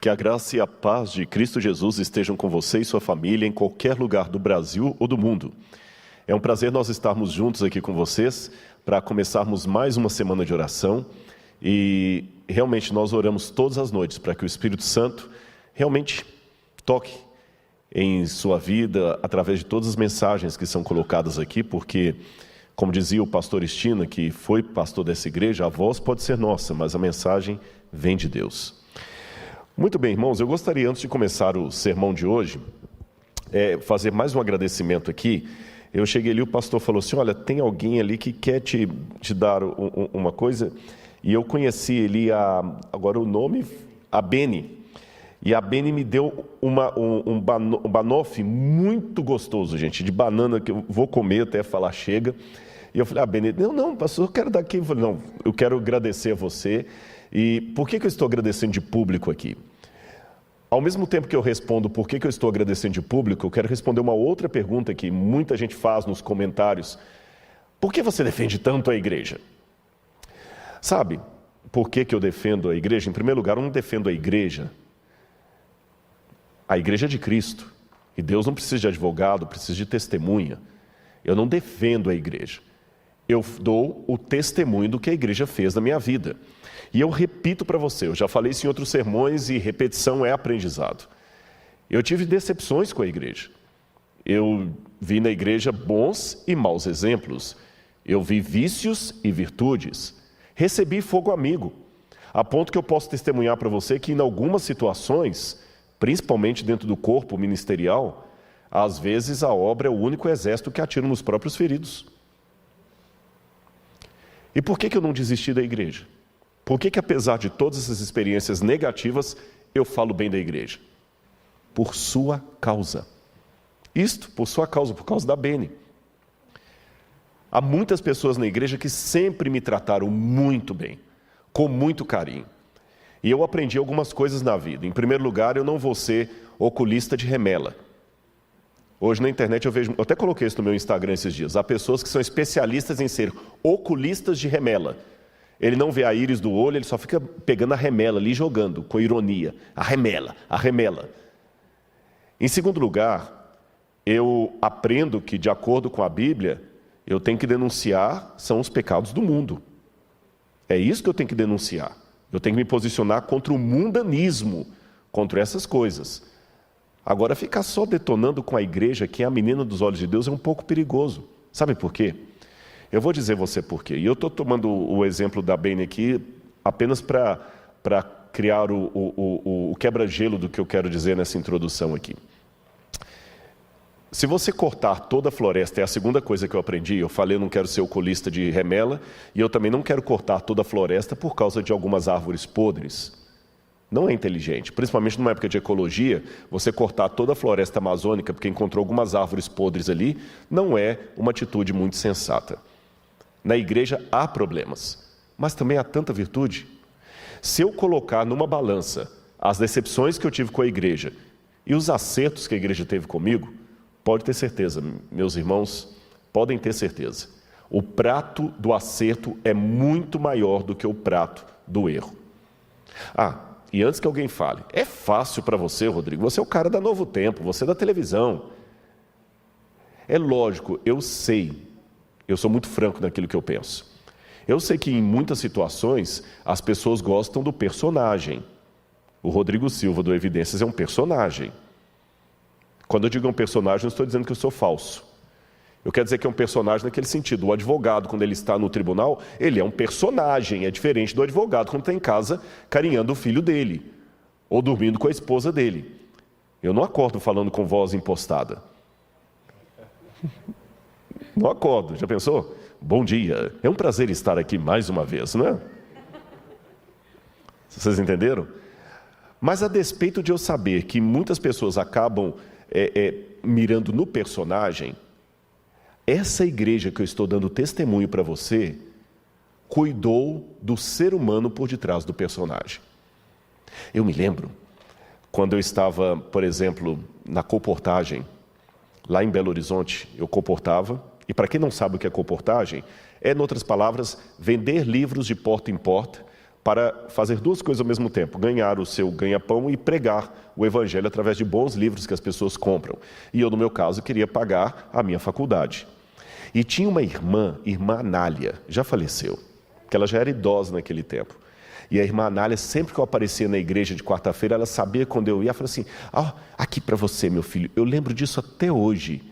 Que a graça e a paz de Cristo Jesus estejam com você e sua família em qualquer lugar do Brasil ou do mundo. É um prazer nós estarmos juntos aqui com vocês para começarmos mais uma semana de oração e realmente nós oramos todas as noites para que o Espírito Santo realmente toque em sua vida através de todas as mensagens que são colocadas aqui, porque, como dizia o pastor Estina, que foi pastor dessa igreja, a voz pode ser nossa, mas a mensagem vem de Deus. Muito bem, irmãos, eu gostaria, antes de começar o sermão de hoje, fazer mais um agradecimento aqui. Eu cheguei ali, o pastor falou assim, olha, tem alguém ali que quer te dar uma coisa, e eu conheci ali, agora o nome, a Beni, e a Beni me deu um banoffee muito gostoso, gente, de banana, que eu vou comer até falar chega, e eu falei, Beni, não, pastor, eu quero dar aqui, eu falei, não, eu quero agradecer a você. E por que eu estou agradecendo de público aqui? Ao mesmo tempo que eu respondo por que eu estou agradecendo de público, eu quero responder uma outra pergunta que muita gente faz nos comentários. Por que você defende tanto a igreja? Sabe, por que eu defendo a igreja? Em primeiro lugar, eu não defendo a igreja. A igreja é de Cristo. E Deus não precisa de advogado, precisa de testemunha. Eu não defendo a igreja. Eu dou o testemunho do que a igreja fez na minha vida. E eu repito para você, eu já falei isso em outros sermões e repetição é aprendizado. Eu tive decepções com a igreja. Eu vi na igreja bons e maus exemplos. Eu vi vícios e virtudes. Recebi fogo amigo, a ponto que eu posso testemunhar para você que em algumas situações, principalmente dentro do corpo ministerial, às vezes a obra é o único exército que atira nos próprios feridos. E por que eu não desisti da igreja? Por que apesar de todas essas experiências negativas, eu falo bem da igreja? Por sua causa. Isto, por sua causa, por causa da Beni. Há muitas pessoas na igreja que sempre me trataram muito bem, com muito carinho. E eu aprendi algumas coisas na vida. Em primeiro lugar, eu não vou ser oculista de remela. Hoje na internet eu vejo, eu até coloquei isso no meu Instagram esses dias, há pessoas que são especialistas em ser oculistas de remela. Ele não vê a íris do olho, ele só fica pegando a remela ali, jogando, com ironia. A remela, a remela. Em segundo lugar, eu aprendo que, de acordo com a Bíblia, eu tenho que denunciar, são os pecados do mundo. É isso que eu tenho que denunciar. Eu tenho que me posicionar contra o mundanismo, contra essas coisas. Agora, ficar só detonando com a igreja, que é a menina dos olhos de Deus, é um pouco perigoso. Sabe por quê? Eu vou dizer você por quê. E eu estou tomando o exemplo da Beni aqui apenas para criar o quebra-gelo do que eu quero dizer nessa introdução aqui. Se você cortar toda a floresta, é a segunda coisa que eu aprendi, eu falei, eu não quero ser oculista de remela, e eu também não quero cortar toda a floresta por causa de algumas árvores podres. Não é inteligente, principalmente numa época de ecologia, você cortar toda a floresta amazônica porque encontrou algumas árvores podres ali, não é uma atitude muito sensata. Na igreja há problemas, mas também há tanta virtude. Se eu colocar numa balança as decepções que eu tive com a igreja e os acertos que a igreja teve comigo, pode ter certeza, meus irmãos, podem ter certeza. O prato do acerto é muito maior do que o prato do erro. E antes que alguém fale, é fácil para você, Rodrigo, você é o cara da Novo Tempo, você é da televisão. É lógico, eu sei. Eu sou muito franco naquilo que eu penso. Eu sei que em muitas situações as pessoas gostam do personagem. O Rodrigo Silva do Evidências é um personagem. Quando eu digo um personagem, não estou dizendo que eu sou falso. Eu quero dizer que é um personagem naquele sentido. O advogado, quando ele está no tribunal, ele é um personagem. É diferente do advogado quando está em casa carinhando o filho dele ou dormindo com a esposa dele. Eu não acordo falando com voz impostada. Não acordo, já pensou? Bom dia, é um prazer estar aqui mais uma vez, não é? Vocês entenderam? Mas a despeito de eu saber que muitas pessoas acabam mirando no personagem, essa igreja que eu estou dando testemunho para você, cuidou do ser humano por detrás do personagem. Eu me lembro, quando eu estava, por exemplo, na colportagem, lá em Belo Horizonte, eu colportava. E para quem não sabe o que é colportagem, em outras palavras, vender livros de porta em porta para fazer duas coisas ao mesmo tempo: ganhar o seu ganha-pão e pregar o evangelho através de bons livros que as pessoas compram. E eu, no meu caso, queria pagar a minha faculdade. E tinha uma irmã Anália, já faleceu, que ela já era idosa naquele tempo. E a irmã Anália, sempre que eu aparecia na igreja de quarta-feira, ela sabia quando eu ia, ela falava assim: aqui para você, meu filho. Eu lembro disso até hoje.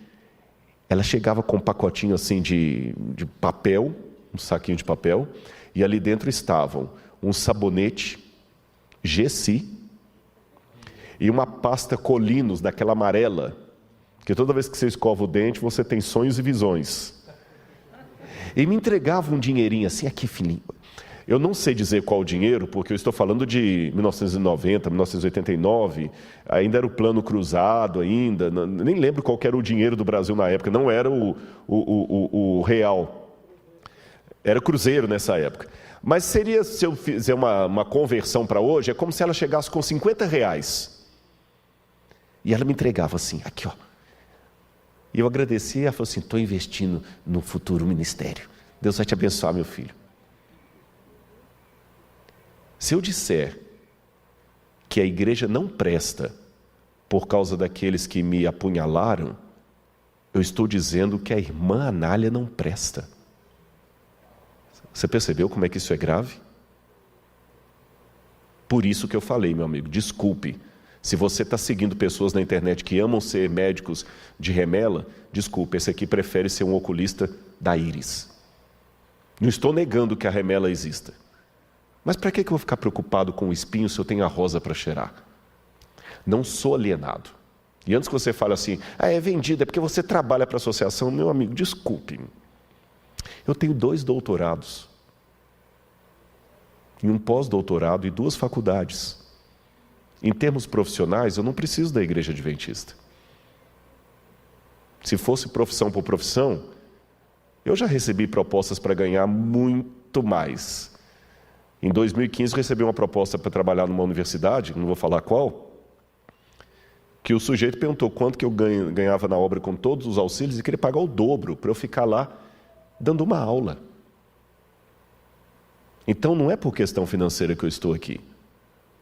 Ela chegava com um pacotinho assim de papel, um saquinho de papel, e ali dentro estavam um sabonete Gessi e uma pasta Colinos, daquela amarela, que toda vez que você escova o dente, você tem sonhos e visões. E me entregava um dinheirinho assim: aqui, filhinho. Eu não sei dizer qual o dinheiro, porque eu estou falando de 1990, 1989, ainda era o plano cruzado ainda, nem lembro qual era o dinheiro do Brasil na época, não era o real, era cruzeiro nessa época. Mas seria, se eu fizer uma conversão para hoje, é como se ela chegasse com R$50. E ela me entregava assim: aqui, ó. E eu agradecia, ela falou assim: estou investindo no futuro ministério. Deus vai te abençoar, meu filho. Se eu disser que a igreja não presta por causa daqueles que me apunhalaram, eu estou dizendo que a irmã Anália não presta. Você percebeu como é que isso é grave? Por isso que eu falei, meu amigo, desculpe. Se você está seguindo pessoas na internet que amam ser médicos de remela, desculpe, esse aqui prefere ser um oculista da íris. Não estou negando que a remela exista. Mas para que eu vou ficar preocupado com o espinho se eu tenho a rosa para cheirar? Não sou alienado. E antes que você fale assim: é vendido, é porque você trabalha para a associação. Meu amigo, desculpe. Eu tenho 2 doutorados, e um pós-doutorado e 2 faculdades. Em termos profissionais, eu não preciso da igreja adventista. Se fosse profissão por profissão, eu já recebi propostas para ganhar muito mais. Em 2015, eu recebi uma proposta para trabalhar numa universidade, não vou falar qual, que o sujeito perguntou quanto que eu ganhava na obra com todos os auxílios e queria pagar o dobro para eu ficar lá dando uma aula. Então, não é por questão financeira que eu estou aqui.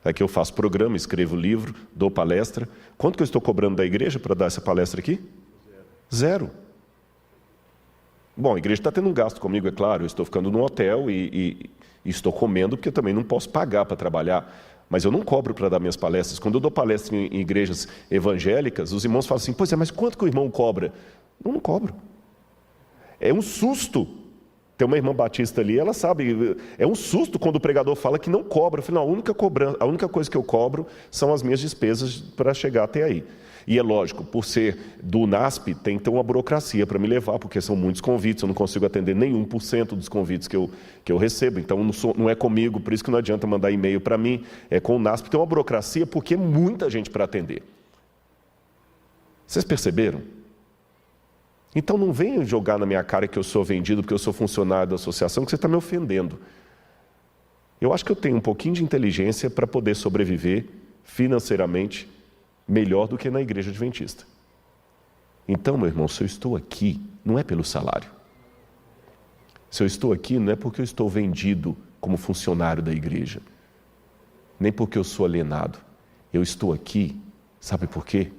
É que eu faço programa, escrevo livro, dou palestra. Quanto que eu estou cobrando da igreja para dar essa palestra aqui? 0. Bom, a igreja está tendo um gasto comigo, é claro. Eu estou ficando num hotel e estou comendo, porque eu também não posso pagar para trabalhar. Mas eu não cobro para dar minhas palestras. Quando eu dou palestra em igrejas evangélicas, os irmãos falam assim: pois é, mas quanto que o irmão cobra? Não cobro. É um susto. Tem uma irmã batista ali, ela sabe, é um susto quando o pregador fala que não cobra. Eu falo: não, a única coisa que eu cobro são as minhas despesas para chegar até aí. E é lógico, por ser do NASP, tem que ter uma burocracia para me levar, porque são muitos convites, eu não consigo atender nenhum por cento dos convites que eu recebo. Então não é comigo, por isso que não adianta mandar e-mail para mim, é com o NASP. Tem uma burocracia porque é muita gente para atender. Vocês perceberam? Então não venham jogar na minha cara que eu sou vendido porque eu sou funcionário da associação, que você está me ofendendo. Eu acho que eu tenho um pouquinho de inteligência para poder sobreviver financeiramente melhor do que na igreja adventista. Então, meu irmão, se eu estou aqui, não é pelo salário. Se eu estou aqui, não é porque eu estou vendido como funcionário da igreja, nem porque eu sou alienado. Eu estou aqui, sabe por quê?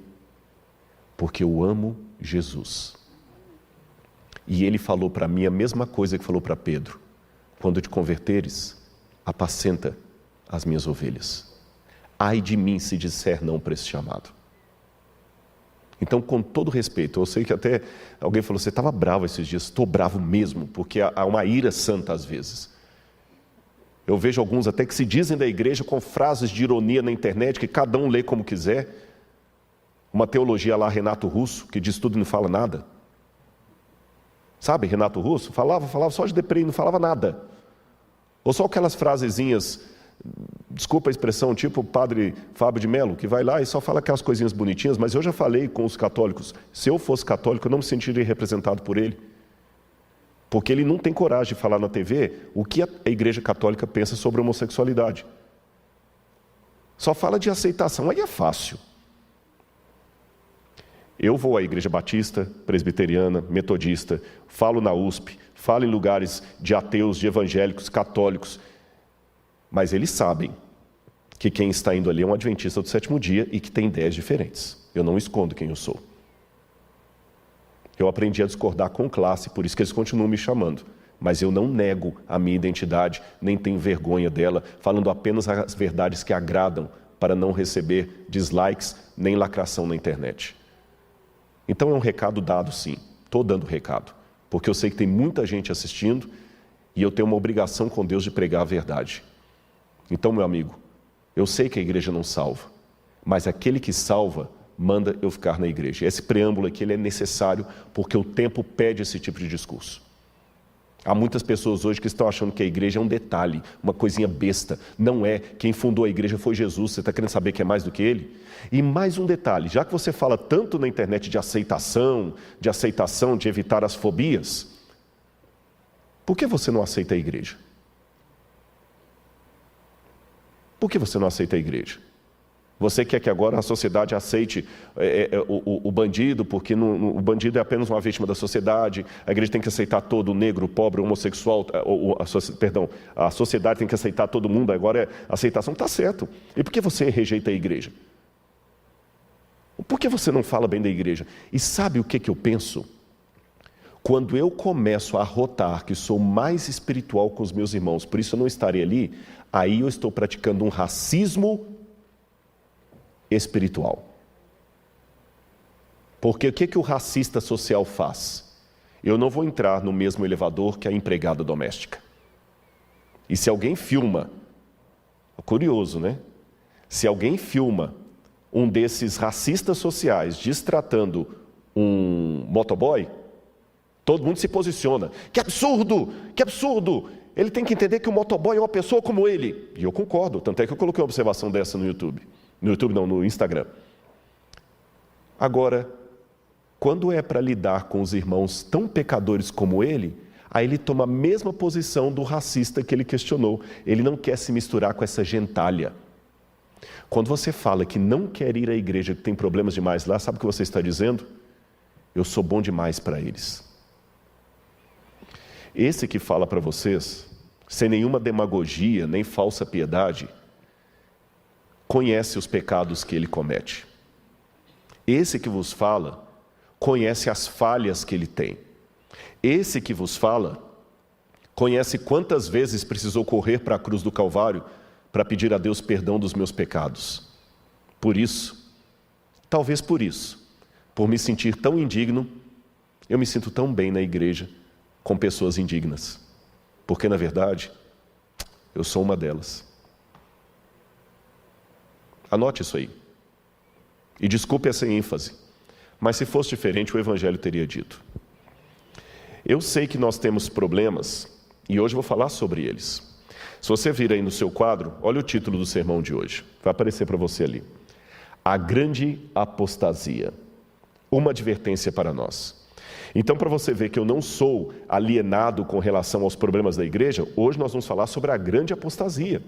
Porque eu amo Jesus. E ele falou para mim a mesma coisa que falou para Pedro: quando te converteres, apacenta as minhas ovelhas. Ai de mim se disser não para esse chamado. Então, com todo respeito, eu sei que até alguém falou: você estava bravo esses dias. Estou bravo mesmo, porque há uma ira santa às vezes. Eu vejo alguns até que se dizem da igreja com frases de ironia na internet, que cada um lê como quiser. Uma teologia lá, Renato Russo, que diz tudo e não fala nada. Sabe, Renato Russo? Falava só de deprê e não falava nada. Ou só aquelas frasezinhas, desculpa a expressão, tipo o padre Fábio de Mello, que vai lá e só fala aquelas coisinhas bonitinhas. Mas eu já falei com os católicos: se eu fosse católico, eu não me sentiria representado por ele. Porque ele não tem coragem de falar na TV o que a igreja católica pensa sobre a homossexualidade. Só fala de aceitação, aí é fácil. Eu vou à igreja batista, presbiteriana, metodista, falo na USP, falo em lugares de ateus, de evangélicos, católicos. Mas eles sabem que quem está indo ali é um adventista do sétimo dia e que tem ideias diferentes. Eu não escondo quem eu sou. Eu aprendi a discordar com classe, por isso que eles continuam me chamando. Mas eu não nego a minha identidade, nem tenho vergonha dela, falando apenas as verdades que agradam, para não receber dislikes nem lacração na internet. Então é um recado dado, sim. Estou dando recado, porque eu sei que tem muita gente assistindo e eu tenho uma obrigação com Deus de pregar a verdade. Então, meu amigo, eu sei que a igreja não salva, mas aquele que salva manda eu ficar na igreja. Esse preâmbulo aqui ele é necessário porque o tempo pede esse tipo de discurso. Há muitas pessoas hoje que estão achando que a igreja é um detalhe, uma coisinha besta. Não é. Quem fundou a igreja foi Jesus. Você está querendo saber que é mais do que ele? E mais um detalhe, já que você fala tanto na internet de aceitação, de evitar as fobias, por que você não aceita a igreja? Por que você não aceita a igreja? Você quer que agora a sociedade aceite o bandido, porque o bandido é apenas uma vítima da sociedade, a igreja tem que aceitar todo o negro, o pobre, o homossexual, a sociedade tem que aceitar todo mundo, agora a aceitação está certo. E por que você rejeita a igreja? Por que você não fala bem da igreja? E sabe o que eu penso? Quando eu começo a arrotar que sou mais espiritual com os meus irmãos, por isso eu não estarei ali, aí eu estou praticando um racismo espiritual. Porque o que o racista social faz? Eu não vou entrar no mesmo elevador que a empregada doméstica. E se alguém filma, curioso, né? Se alguém filma um desses racistas sociais destratando um motoboy, todo mundo se posiciona. Que absurdo! Que absurdo! Ele tem que entender que o motoboy é uma pessoa como ele. E eu concordo, tanto é que eu coloquei uma observação dessa no YouTube. No YouTube não, no Instagram. Agora, quando é para lidar com os irmãos tão pecadores como ele, aí ele toma a mesma posição do racista que ele questionou. Ele não quer se misturar com essa gentalha. Quando você fala que não quer ir à igreja, que tem problemas demais lá, sabe o que você está dizendo? Eu sou bom demais para eles. Esse que fala para vocês, sem nenhuma demagogia, nem falsa piedade, conhece os pecados que ele comete. Esse que vos fala, conhece as falhas que ele tem. Esse que vos fala, conhece quantas vezes precisou correr para a cruz do Calvário para pedir a Deus perdão dos meus pecados. Por isso, talvez por isso, por me sentir tão indigno, eu me sinto tão bem na igreja com pessoas indignas. Porque, na verdade, eu sou uma delas. Anote isso aí. E desculpe essa ênfase, mas se fosse diferente, o Evangelho teria dito. Eu sei que nós temos problemas, e hoje vou falar sobre eles. Se você vir aí no seu quadro, olha o título do sermão de hoje. Vai aparecer para você ali. A grande apostasia. Uma advertência para nós. Então, para você ver que eu não sou alienado com relação aos problemas da igreja, hoje nós vamos falar sobre a grande apostasia.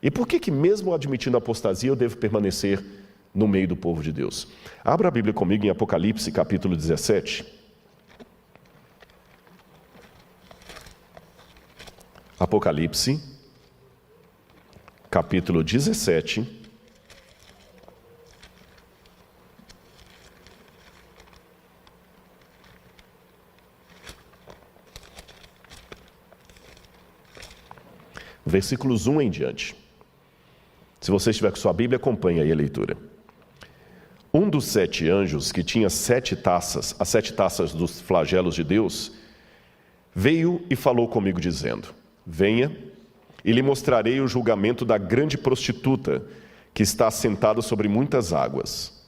E por que mesmo admitindo a apostasia, eu devo permanecer no meio do povo de Deus? Abra a Bíblia comigo em Apocalipse, capítulo 17. Apocalipse, capítulo 17. Versículos 1 em diante. Se você estiver com sua Bíblia, acompanhe aí a leitura. Um dos 7 anjos, que tinha 7 taças, as 7 taças dos flagelos de Deus, veio e falou comigo dizendo: venha, e lhe mostrarei o julgamento da grande prostituta, que está assentada sobre muitas águas.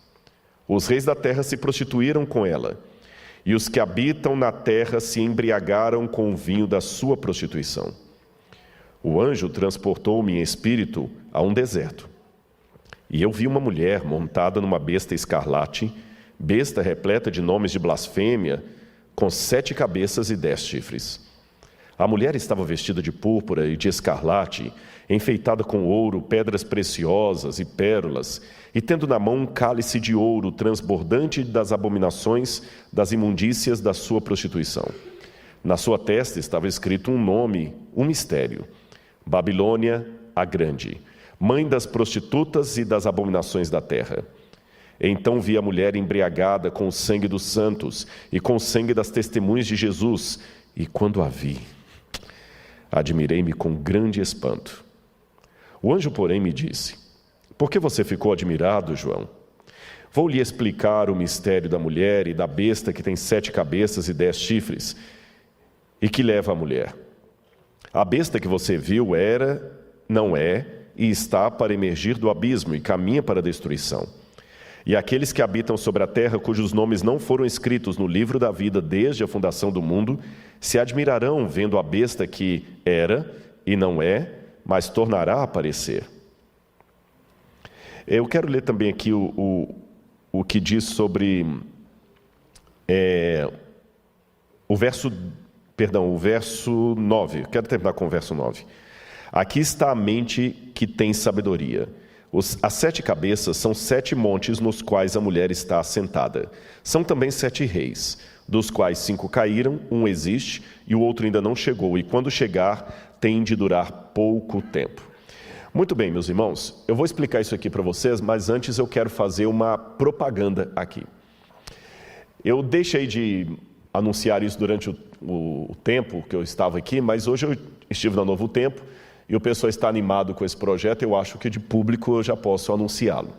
Os reis da terra se prostituíram com ela, e os que habitam na terra se embriagaram com o vinho da sua prostituição. O anjo transportou-me em espírito a um deserto. E eu vi uma mulher montada numa besta escarlate, besta repleta de nomes de blasfêmia, com 7 cabeças e 10 chifres. A mulher estava vestida de púrpura e de escarlate, enfeitada com ouro, pedras preciosas e pérolas, e tendo na mão um cálice de ouro transbordante das abominações, das imundícias da sua prostituição. Na sua testa estava escrito um nome, um mistério: Babilônia a Grande, mãe das prostitutas e das abominações da terra. Então vi a mulher embriagada com o sangue dos santos e com o sangue das testemunhas de Jesus, e quando a vi, admirei-me com grande espanto. O anjo, porém, me disse: por que você ficou admirado, João? Vou lhe explicar o mistério da mulher e da besta que tem 7 cabeças e 10 chifres, e que leva a mulher. A besta que você viu era, não é, e está para emergir do abismo e caminha para a destruição. E aqueles que habitam sobre a terra, cujos nomes não foram escritos no livro da vida desde a fundação do mundo, se admirarão vendo a besta que era e não é, mas tornará a aparecer. Eu quero ler também aqui o que diz sobre o verso 9. Quero terminar com o verso 9. Aqui está a mente que tem sabedoria. As 7 cabeças são 7 montes nos quais a mulher está assentada. São também 7 reis, dos quais 5 caíram, um existe e o outro ainda não chegou, e quando chegar, tem de durar pouco tempo. Muito bem, meus irmãos, eu vou explicar isso aqui para vocês, mas antes eu quero fazer uma propaganda aqui. Eu deixei de anunciar isso durante o tempo que eu estava aqui, mas hoje eu estive na Novo Tempo e o pessoal está animado com esse projeto. Eu acho que de público eu já posso anunciá-lo.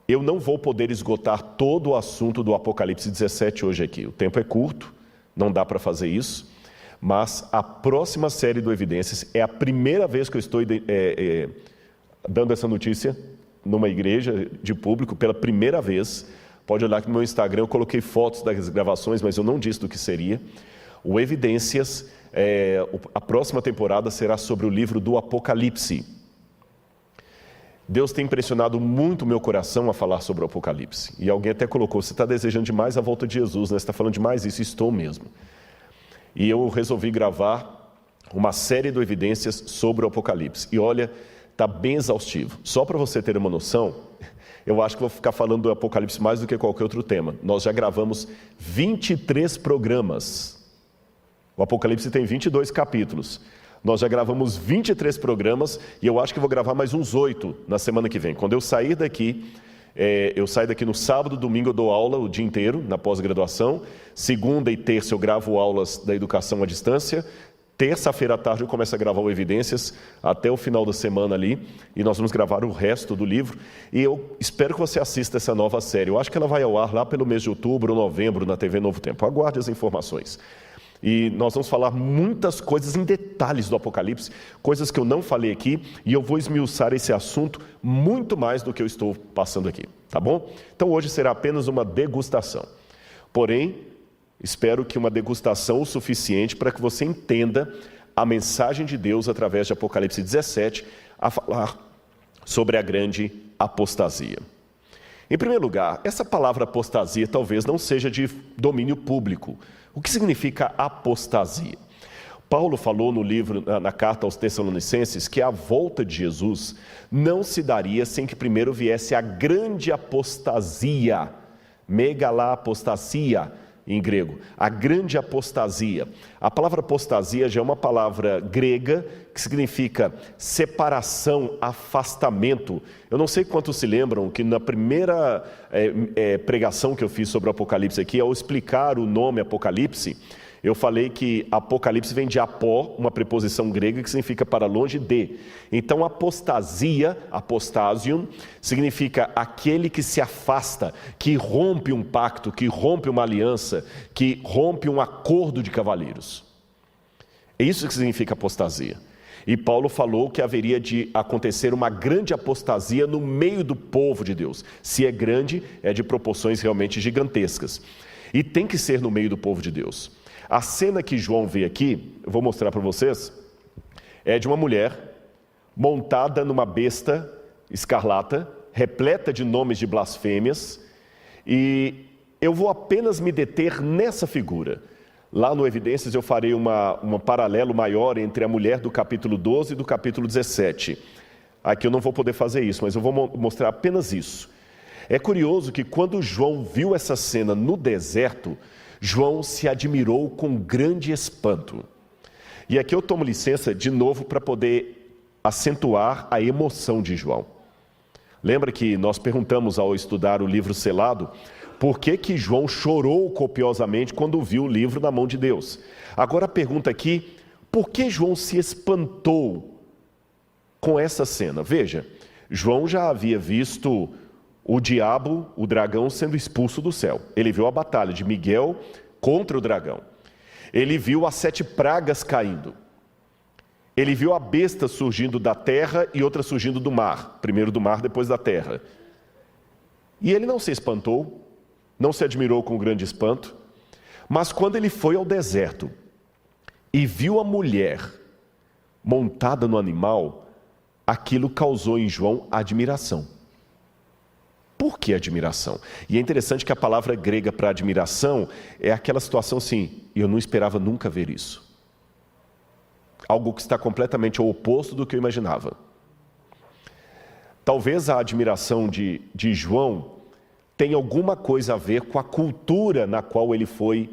Eu não vou poder esgotar todo o assunto do Apocalipse 17 hoje aqui. O tempo é curto, não dá para fazer isso, mas a próxima série do Evidências é a primeira vez que eu estou dando essa notícia numa igreja de público, pela primeira vez. Pode olhar que no meu Instagram eu coloquei fotos das gravações, mas eu não disse do que seria. O Evidências, a próxima temporada será sobre o livro do Apocalipse. Deus tem impressionado muito o meu coração a falar sobre o Apocalipse. E alguém até colocou: você está desejando demais a volta de Jesus, né? Você está falando demais isso. Estou mesmo. E eu resolvi gravar uma série de Evidências sobre o Apocalipse. E olha, está bem exaustivo. Só para você ter uma noção, eu acho que vou ficar falando do Apocalipse mais do que qualquer outro tema. Nós já gravamos 23 programas. O Apocalipse tem 22 capítulos. Nós já gravamos 23 programas e eu acho que vou gravar mais uns 8 na semana que vem. Quando eu sair daqui, eu saio daqui no sábado, domingo eu dou aula o dia inteiro, na pós-graduação. Segunda e terça eu gravo aulas da educação à distância. Terça-feira à tarde eu começo a gravar o Evidências até o final da semana ali, e nós vamos gravar o resto do livro. E eu espero que você assista essa nova série. Eu acho que ela vai ao ar lá pelo mês de outubro ou novembro na TV Novo Tempo. Aguarde as informações. E nós vamos falar muitas coisas em detalhes do Apocalipse, coisas que eu não falei aqui, e eu vou esmiuçar esse assunto muito mais do que eu estou passando aqui, tá bom? Então hoje será apenas uma degustação. Porém, espero que uma degustação o suficiente para que você entenda a mensagem de Deus através de Apocalipse 17, a falar sobre a grande apostasia. Em primeiro lugar, essa palavra apostasia talvez não seja de domínio público. O que significa apostasia? Paulo falou no livro, na carta aos Tessalonicenses, que a volta de Jesus não se daria sem que primeiro viesse a grande apostasia, megalapostasia em grego, a grande apostasia. A palavra apostasia já é uma palavra grega que significa separação, afastamento. Eu não sei quantos se lembram que na primeira pregação que eu fiz sobre o Apocalipse aqui, ao explicar o nome Apocalipse, eu falei que Apocalipse vem de apó, uma preposição grega que significa para longe de. Então, apostasia, apostasium, significa aquele que se afasta, que rompe um pacto, que rompe uma aliança, que rompe um acordo de cavalheiros. É isso que significa apostasia. E Paulo falou que haveria de acontecer uma grande apostasia no meio do povo de Deus. Se é grande, é de proporções realmente gigantescas. E tem que ser no meio do povo de Deus. A cena que João vê aqui, eu vou mostrar para vocês, é de uma mulher montada numa besta escarlata, repleta de nomes de blasfêmias, e eu vou apenas me deter nessa figura. Lá no Evidências eu farei um paralelo maior entre a mulher do capítulo 12 e do capítulo 17. Aqui eu não vou poder fazer isso, mas eu vou mostrar apenas isso. É curioso que quando João viu essa cena no deserto, João se admirou com grande espanto. E aqui eu tomo licença de novo para poder acentuar a emoção de João. Lembra que nós perguntamos ao estudar o livro selado, por que João chorou copiosamente quando viu o livro na mão de Deus? Agora a pergunta aqui, por que João se espantou com essa cena? Veja, João já havia visto o diabo, o dragão, sendo expulso do céu. Ele viu a batalha de Miguel contra o dragão. Ele viu as 7 pragas caindo. Ele viu a besta surgindo da terra e outra surgindo do mar. Primeiro do mar, depois da terra. E ele não se espantou, não se admirou com grande espanto, mas quando ele foi ao deserto e viu a mulher montada no animal, aquilo causou em João admiração. Por que admiração? E é interessante que a palavra grega para admiração é aquela situação assim, eu não esperava nunca ver isso. Algo que está completamente ao oposto do que eu imaginava. Talvez a admiração de João tenha alguma coisa a ver com a cultura na qual ele foi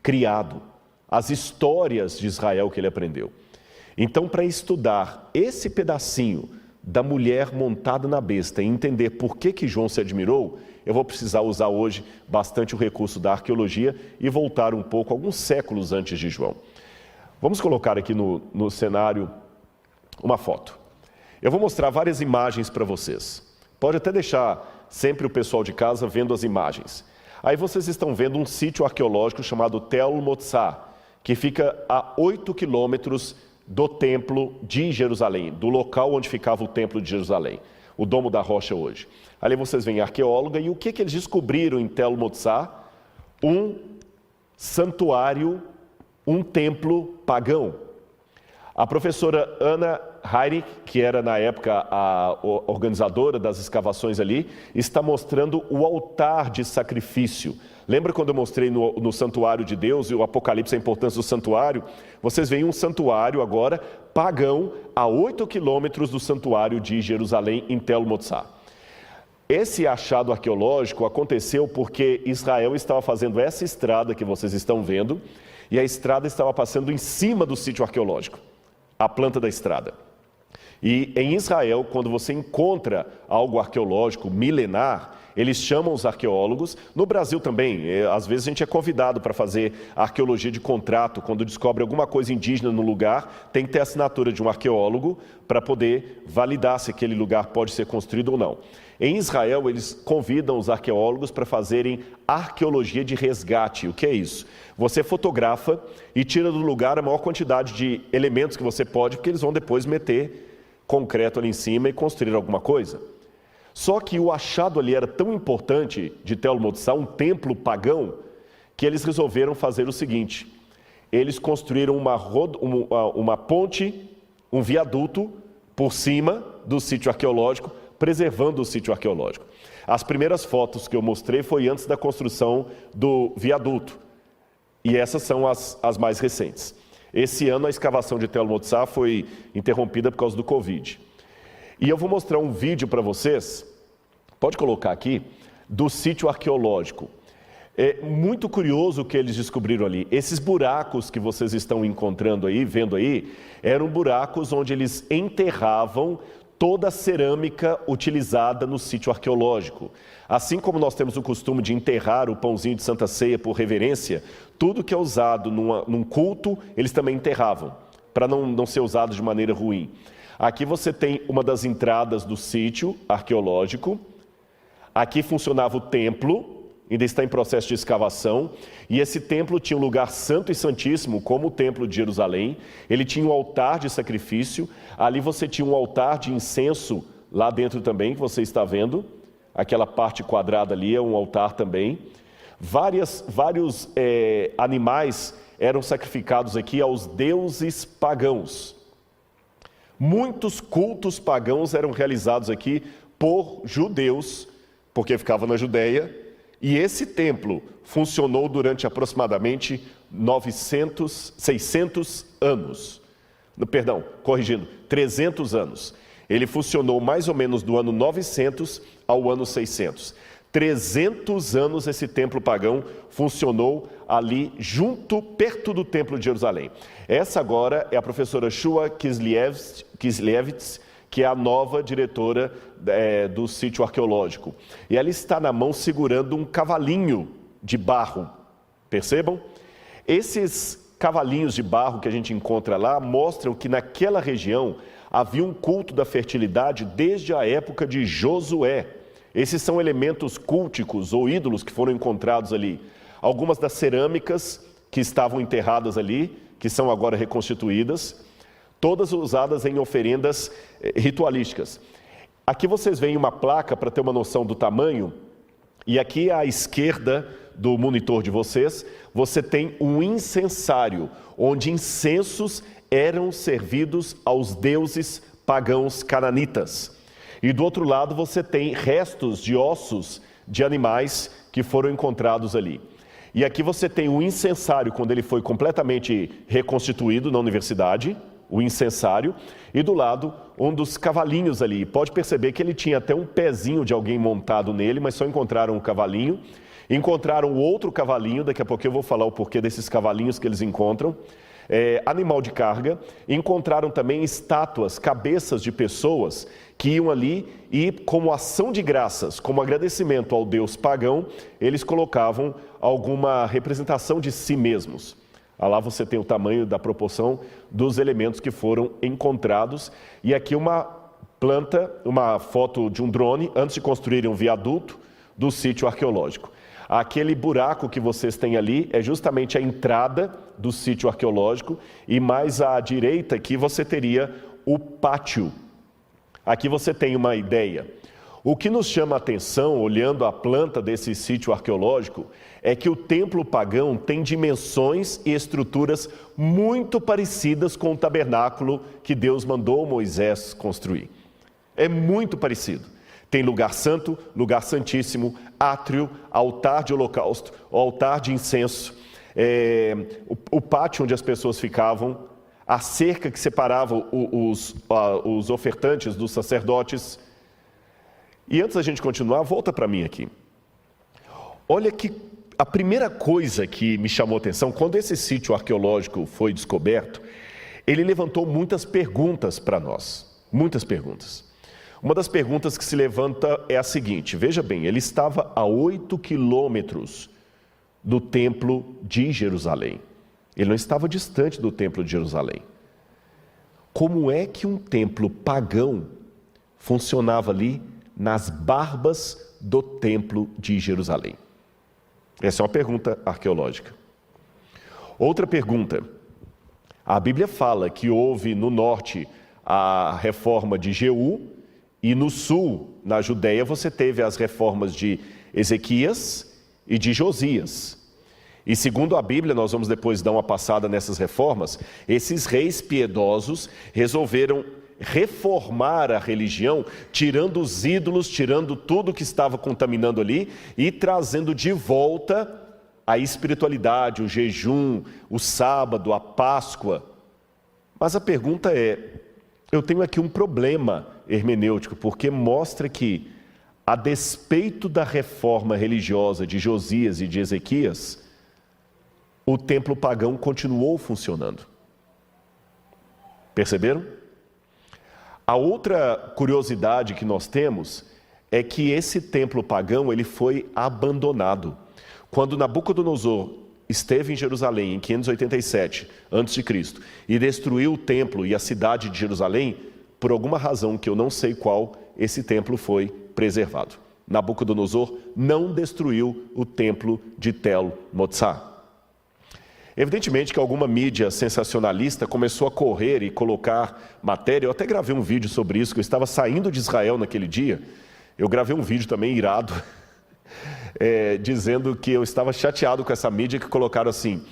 criado, as histórias de Israel que ele aprendeu. Então, para estudar esse pedacinho da mulher montada na besta e entender por que João se admirou, eu vou precisar usar hoje bastante o recurso da arqueologia e voltar um pouco, alguns séculos antes de João. Vamos colocar aqui no cenário uma foto. Eu vou mostrar várias imagens para vocês. Pode até deixar sempre o pessoal de casa vendo as imagens. Aí vocês estão vendo um sítio arqueológico chamado Tel Motsar, que fica a 8 quilômetros do templo de Jerusalém, do local onde ficava o templo de Jerusalém, o Domo da Rocha hoje. Ali vocês veem a arqueóloga e o que eles descobriram em Tel Motsar? Um santuário, um templo pagão. A professora Ana Heinrich, que era na época a organizadora das escavações ali, está mostrando o altar de sacrifício. Lembra quando eu mostrei no santuário de Deus e o Apocalipse a importância do santuário? Vocês veem um santuário agora pagão a 8 quilômetros do santuário de Jerusalém em Tel Motsar. Esse achado arqueológico aconteceu porque Israel estava fazendo essa estrada que vocês estão vendo e a estrada estava passando em cima do sítio arqueológico, a planta da estrada. E em Israel, quando você encontra algo arqueológico milenar, eles chamam os arqueólogos. No Brasil também, às vezes a gente é convidado para fazer arqueologia de contrato. Quando descobre alguma coisa indígena no lugar, tem que ter a assinatura de um arqueólogo para poder validar se aquele lugar pode ser construído ou não. Em Israel, eles convidam os arqueólogos para fazerem arqueologia de resgate. O que é isso? Você fotografa e tira do lugar a maior quantidade de elementos que você pode, porque eles vão depois meter concreto ali em cima e construir alguma coisa. Só que o achado ali era tão importante de Tel Motsar, um templo pagão, que eles resolveram fazer o seguinte: eles construíram uma ponte, um viaduto por cima do sítio arqueológico, preservando o sítio arqueológico. As primeiras fotos que eu mostrei foi antes da construção do viaduto, e essas são as mais recentes. Esse ano a escavação de Tel Motsar foi interrompida por causa do Covid. E eu vou mostrar um vídeo para vocês, pode colocar aqui, do sítio arqueológico. É muito curioso o que eles descobriram ali. Esses buracos que vocês estão encontrando aí, vendo aí, eram buracos onde eles enterravam toda a cerâmica utilizada no sítio arqueológico. Assim como nós temos o costume de enterrar o pãozinho de Santa Ceia por reverência, tudo que é usado num culto, eles também enterravam, para não ser usado de maneira ruim. Aqui você tem uma das entradas do sítio arqueológico. Aqui funcionava o templo, ainda está em processo de escavação. E esse templo tinha um lugar santo e santíssimo, como o templo de Jerusalém. Ele tinha um altar de sacrifício. Ali você tinha um altar de incenso, lá dentro também, que você está vendo. Aquela parte quadrada ali é um altar também. Vários animais eram sacrificados aqui aos deuses pagãos. Muitos cultos pagãos eram realizados aqui por judeus, porque ficava na Judéia, e esse templo funcionou durante aproximadamente 600 anos. Perdão, corrigindo, 300 anos. Ele funcionou mais ou menos do ano 900 ao ano 600. 300 anos esse templo pagão funcionou ali perto do templo de Jerusalém. Essa agora é a professora Shua Kislevitz, que é a nova diretora do sítio arqueológico. E ela está na mão segurando um cavalinho de barro. Percebam? Esses cavalinhos de barro que a gente encontra lá mostram que naquela região havia um culto da fertilidade desde a época de Josué. Esses são elementos culticos ou ídolos que foram encontrados ali. Algumas das cerâmicas que estavam enterradas ali, que são agora reconstituídas, todas usadas em oferendas ritualísticas. Aqui vocês veem uma placa para ter uma noção do tamanho, e aqui à esquerda do monitor de vocês, você tem um incensário, onde incensos eram servidos aos deuses pagãos cananitas. E do outro lado você tem restos de ossos de animais que foram encontrados ali. E aqui você tem o incensário, quando ele foi completamente reconstituído na universidade, o incensário, e do lado um dos cavalinhos ali. Pode perceber que ele tinha até um pezinho de alguém montado nele, mas só encontraram um cavalinho. Encontraram outro cavalinho, daqui a pouco eu vou falar o porquê desses cavalinhos que eles encontram. Animal de carga. Encontraram também estátuas, cabeças de pessoas que iam ali e, como ação de graças, como agradecimento ao deus pagão, eles colocavam alguma representação de si mesmos. Lá você tem o tamanho da proporção dos elementos que foram encontrados. E aqui uma foto de um drone, antes de construírem um viaduto do sítio arqueológico. Aquele buraco que vocês têm ali é justamente a entrada do sítio arqueológico, e mais à direita aqui você teria o pátio. Aqui você tem uma ideia. O que nos chama a atenção, olhando a planta desse sítio arqueológico, é que o templo pagão tem dimensões e estruturas muito parecidas com o tabernáculo que Deus mandou Moisés construir. É muito parecido. Tem lugar santo, lugar santíssimo, átrio, altar de holocausto, altar de incenso, o pátio onde as pessoas ficavam, a cerca que separava os ofertantes dos sacerdotes. E antes da gente continuar, volta para mim aqui. Olha que a primeira coisa que me chamou a atenção, quando esse sítio arqueológico foi descoberto, ele levantou muitas perguntas para nós, muitas perguntas. Uma das perguntas que se levanta é a seguinte: veja bem, ele estava a 8 quilômetros do templo de Jerusalém. Ele não estava distante do templo de Jerusalém. Como é que um templo pagão funcionava ali nas barbas do templo de Jerusalém? Essa é uma pergunta arqueológica. Outra pergunta: a Bíblia fala que houve no norte a reforma de Jeú, e no sul, na Judéia, você teve as reformas de Ezequias e de Josias. E segundo a Bíblia, nós vamos depois dar uma passada nessas reformas, esses reis piedosos resolveram reformar a religião, tirando os ídolos, tirando tudo que estava contaminando ali e trazendo de volta a espiritualidade, o jejum, o sábado, a Páscoa. Mas a pergunta é, eu tenho aqui um problema hermenêutico, porque mostra que, a despeito da reforma religiosa de Josias e de Ezequias, o templo pagão continuou funcionando. Perceberam? A outra curiosidade que nós temos é que esse templo pagão ele foi abandonado. Quando Nabucodonosor esteve em Jerusalém em 587 a.C. e destruiu o templo e a cidade de Jerusalém, por alguma razão que eu não sei qual, esse templo foi preservado. Nabucodonosor não destruiu o templo de Tel Motsar. Evidentemente que alguma mídia sensacionalista começou a correr e colocar matéria. Eu até gravei um vídeo sobre isso, que eu estava saindo de Israel naquele dia. Eu gravei um vídeo também irado, dizendo que eu estava chateado com essa mídia que colocaram assim: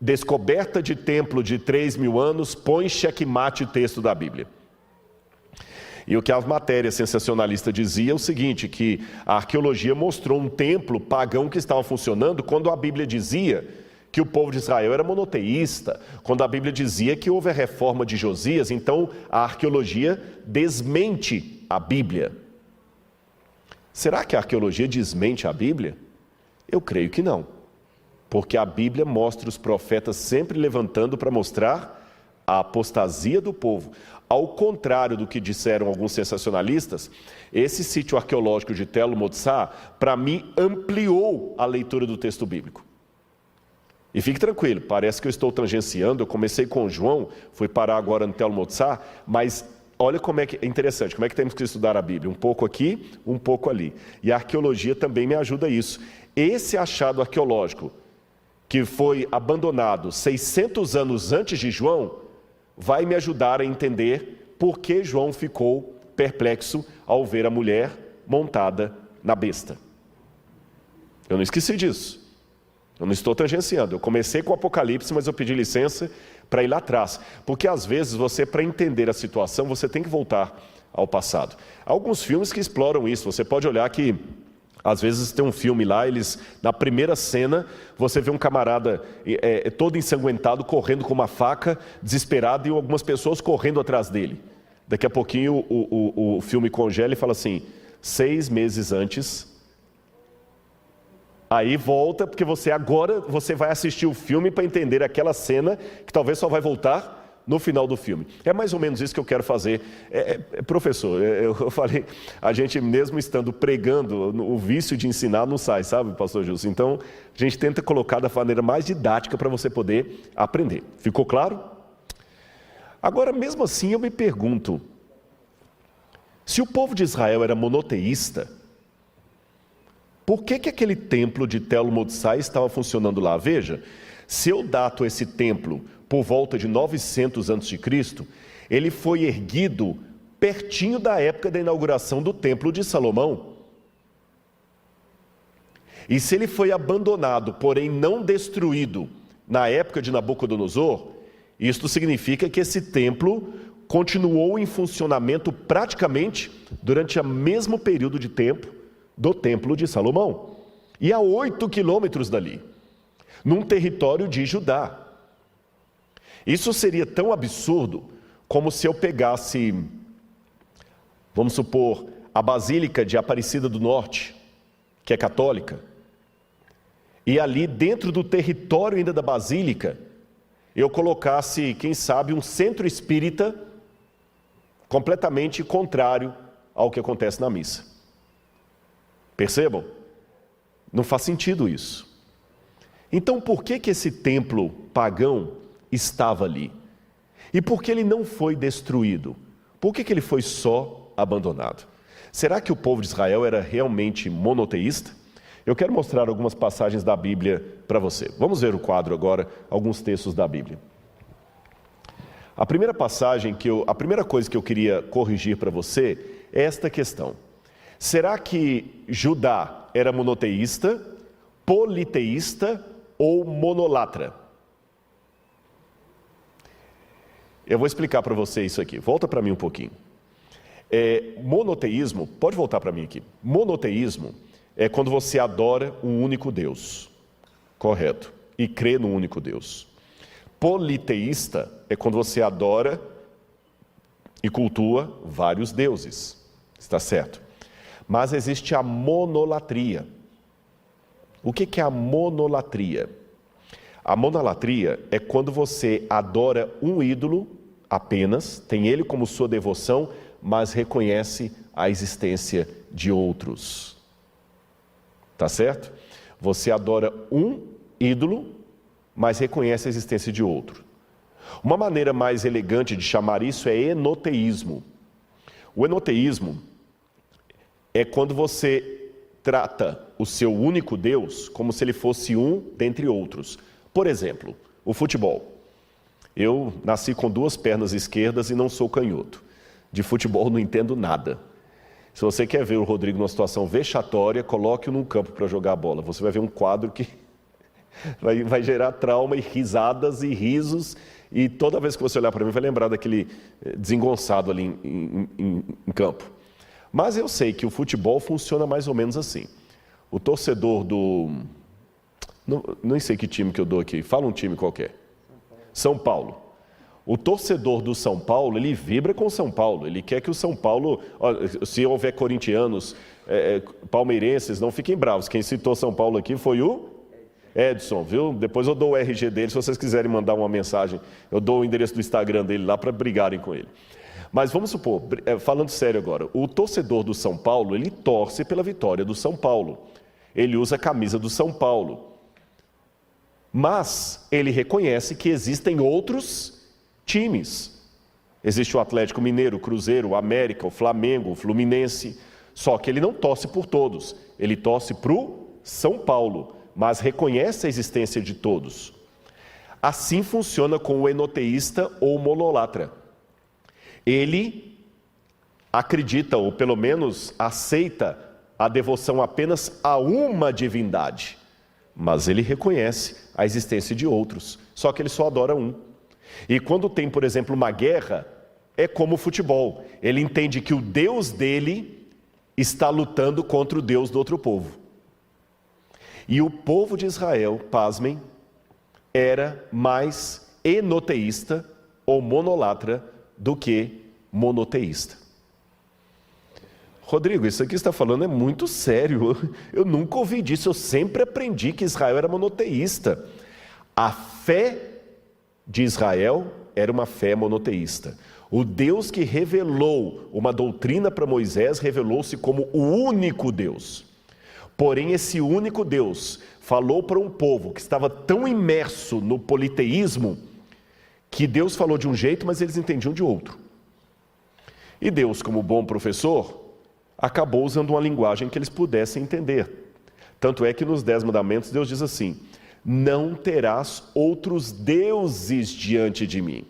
descoberta de templo de 3.000 anos, põe xeque-mate texto da Bíblia. E o que a matéria sensacionalista dizia é o seguinte, que a arqueologia mostrou um templo pagão que estava funcionando quando a Bíblia dizia que o povo de Israel era monoteísta, quando a Bíblia dizia que houve a reforma de Josias. Então a arqueologia desmente a Bíblia. Será que a arqueologia desmente a Bíblia? Eu creio que não. Porque a Bíblia mostra os profetas sempre levantando para mostrar a apostasia do povo. Ao contrário do que disseram alguns sensacionalistas, esse sítio arqueológico de Tell el-Motsar, para mim, ampliou a leitura do texto bíblico. E fique tranquilo, parece que eu estou tangenciando, eu comecei com João, fui parar agora no Tell el-Motsar, mas olha como é que é interessante, como é que temos que estudar a Bíblia, um pouco aqui, um pouco ali. E a arqueologia também me ajuda a isso. Esse achado arqueológico, que foi abandonado 600 anos antes de João, vai me ajudar a entender por que João ficou perplexo ao ver a mulher montada na besta. Eu não esqueci disso. Eu não estou tangenciando. Eu comecei com o Apocalipse, mas eu pedi licença para ir lá atrás. Porque às vezes você, para entender a situação, você tem que voltar ao passado. Há alguns filmes que exploram isso. Você pode olhar que às vezes tem um filme lá, na primeira cena, você vê um camarada todo ensanguentado, correndo com uma faca, desesperado, e algumas pessoas correndo atrás dele. Daqui a pouquinho o filme congela e fala assim, 6 meses antes. Aí volta, porque agora você vai assistir o filme para entender aquela cena, que talvez só vai voltar no final do filme. É mais ou menos isso que eu quero fazer. Professor, eu falei, a gente mesmo estando pregando, o vício de ensinar não sai, sabe, pastor Justo? Então, a gente tenta colocar da maneira mais didática para você poder aprender. Ficou claro? Agora, mesmo assim, eu me pergunto, se o povo de Israel era monoteísta, por que aquele templo de Tell el-Motsar estava funcionando lá? Veja, se eu dato esse templo por volta de 900 a.C., ele foi erguido pertinho da época da inauguração do Templo de Salomão. E se ele foi abandonado, porém não destruído, na época de Nabucodonosor, isto significa que esse templo continuou em funcionamento praticamente durante o mesmo período de tempo do Templo de Salomão. E a 8 quilômetros dali, num território de Judá. Isso seria tão absurdo como se eu pegasse, vamos supor, a Basílica de Aparecida do Norte, que é católica, e ali dentro do território ainda da Basílica, eu colocasse, quem sabe, um centro espírita completamente contrário ao que acontece na missa. Percebam? Não faz sentido isso. Então, por que esse templo pagão estava ali? E por que ele não foi destruído? Por que ele foi só abandonado? Será que o povo de Israel era realmente monoteísta? Eu quero mostrar algumas passagens da Bíblia para você. Vamos ver o quadro agora, alguns textos da Bíblia. A primeira coisa que eu queria corrigir para você é esta questão. Será que Judá era monoteísta, politeísta ou monolatra? Eu vou explicar para você isso aqui. Volta para mim um pouquinho. Monoteísmo, pode voltar para mim aqui. Monoteísmo é quando você adora um único Deus, correto, e crê no único Deus. Politeísta é quando você adora e cultua vários deuses, está certo? Mas existe a monolatria. O que é a monolatria? A monolatria é quando você adora um ídolo apenas, tem ele como sua devoção, mas reconhece a existência de outros. Tá certo? Você adora um ídolo, mas reconhece a existência de outro. Uma maneira mais elegante de chamar isso é enoteísmo. O enoteísmo é quando você trata o seu único Deus como se ele fosse um dentre outros. Por exemplo, o futebol. Eu nasci com 2 pernas esquerdas e não sou canhoto. De futebol não entendo nada. Se você quer ver o Rodrigo numa situação vexatória, coloque-o num campo para jogar a bola. Você vai ver um quadro que vai gerar trauma e risadas e risos. E toda vez que você olhar para mim, vai lembrar daquele desengonçado ali em campo. Mas eu sei que o futebol funciona mais ou menos assim. O torcedor do... Não sei que time que eu dou aqui. Fala um time qualquer. São Paulo. O torcedor do São Paulo, ele vibra com o São Paulo. Ele quer que o São Paulo... Se houver corintianos palmeirenses, não fiquem bravos. Quem citou São Paulo aqui foi o Edson, viu? Depois eu dou o RG dele, se vocês quiserem mandar uma mensagem, eu dou o endereço do Instagram dele lá para brigarem com ele. Mas vamos supor, falando sério agora, o torcedor do São Paulo, ele torce pela vitória do São Paulo. Ele usa a camisa do São Paulo. Mas ele reconhece que existem outros times. Existe o Atlético Mineiro, o Cruzeiro, o América, o Flamengo, o Fluminense. Só que ele não torce por todos. Ele torce para o São Paulo, mas reconhece a existência de todos. Assim funciona com o enoteísta ou monolatra. Ele acredita, ou pelo menos aceita, a devoção apenas a uma divindade. Mas ele reconhece a existência de outros, só que ele só adora um. E quando tem, por exemplo, uma guerra, é como o futebol. Ele entende que o Deus dele está lutando contra o Deus do outro povo. E o povo de Israel, pasmem, era mais enoteísta ou monolatra do que monoteísta. Rodrigo, isso aqui que você está falando é muito sério. Eu nunca ouvi disso, eu sempre aprendi que Israel era monoteísta. A fé de Israel era uma fé monoteísta. O Deus que revelou uma doutrina para Moisés revelou-se como o único Deus. Porém, esse único Deus falou para um povo que estava tão imerso no politeísmo que Deus falou de um jeito, mas eles entendiam de outro. E Deus, como bom professor, acabou usando uma linguagem que eles pudessem entender. Tanto é que nos 10 mandamentos Deus diz assim: não terás outros deuses diante de mim.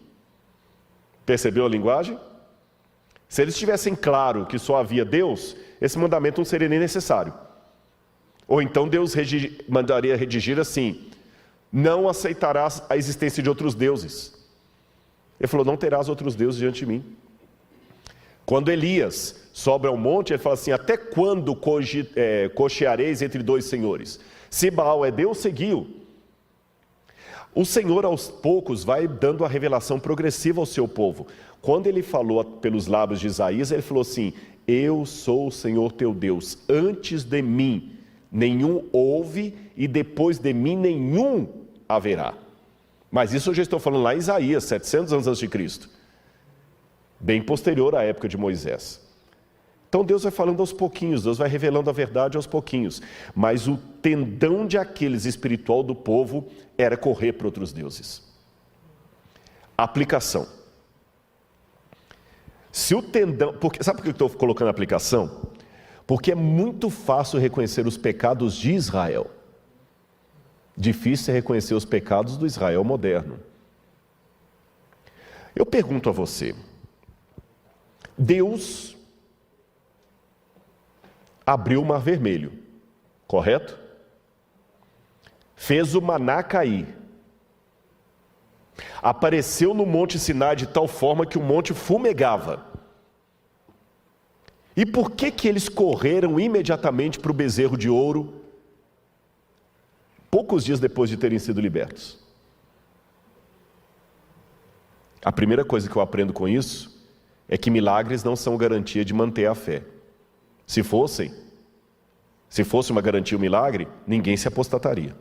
Percebeu a linguagem? Se eles tivessem claro que só havia Deus, esse mandamento não seria nem necessário. Ou então Deus mandaria redigir assim: não aceitarás a existência de outros deuses. Ele falou: não terás outros deuses diante de mim. Quando Elias sobe ao monte, ele fala assim: até quando cocheareis entre dois senhores? Se Baal é Deus, seguiu. O Senhor aos poucos vai dando a revelação progressiva ao seu povo. Quando ele falou pelos lábios de Isaías, ele falou assim: eu sou o Senhor teu Deus, antes de mim nenhum houve e depois de mim nenhum haverá. Mas isso eu já estou falando lá em Isaías, 700 anos antes de Cristo, bem posterior à época de Moisés. Então Deus vai falando aos pouquinhos, Deus vai revelando a verdade aos pouquinhos. Mas o tendão de Aquiles espiritual do povo era correr para outros deuses. Aplicação. Se o tendão... sabe por que eu estou colocando aplicação? Porque é muito fácil reconhecer os pecados de Israel. Difícil é reconhecer os pecados do Israel moderno. Eu pergunto a você, Deus abriu o Mar Vermelho, correto? Fez o maná cair. Apareceu no Monte Sinai de tal forma que o monte fumegava. E por que eles correram imediatamente para o bezerro de ouro, poucos dias depois de terem sido libertos? A primeira coisa que eu aprendo com isso é que milagres não são garantia de manter a fé. Se fosse uma garantia, um milagre, ninguém se apostataria.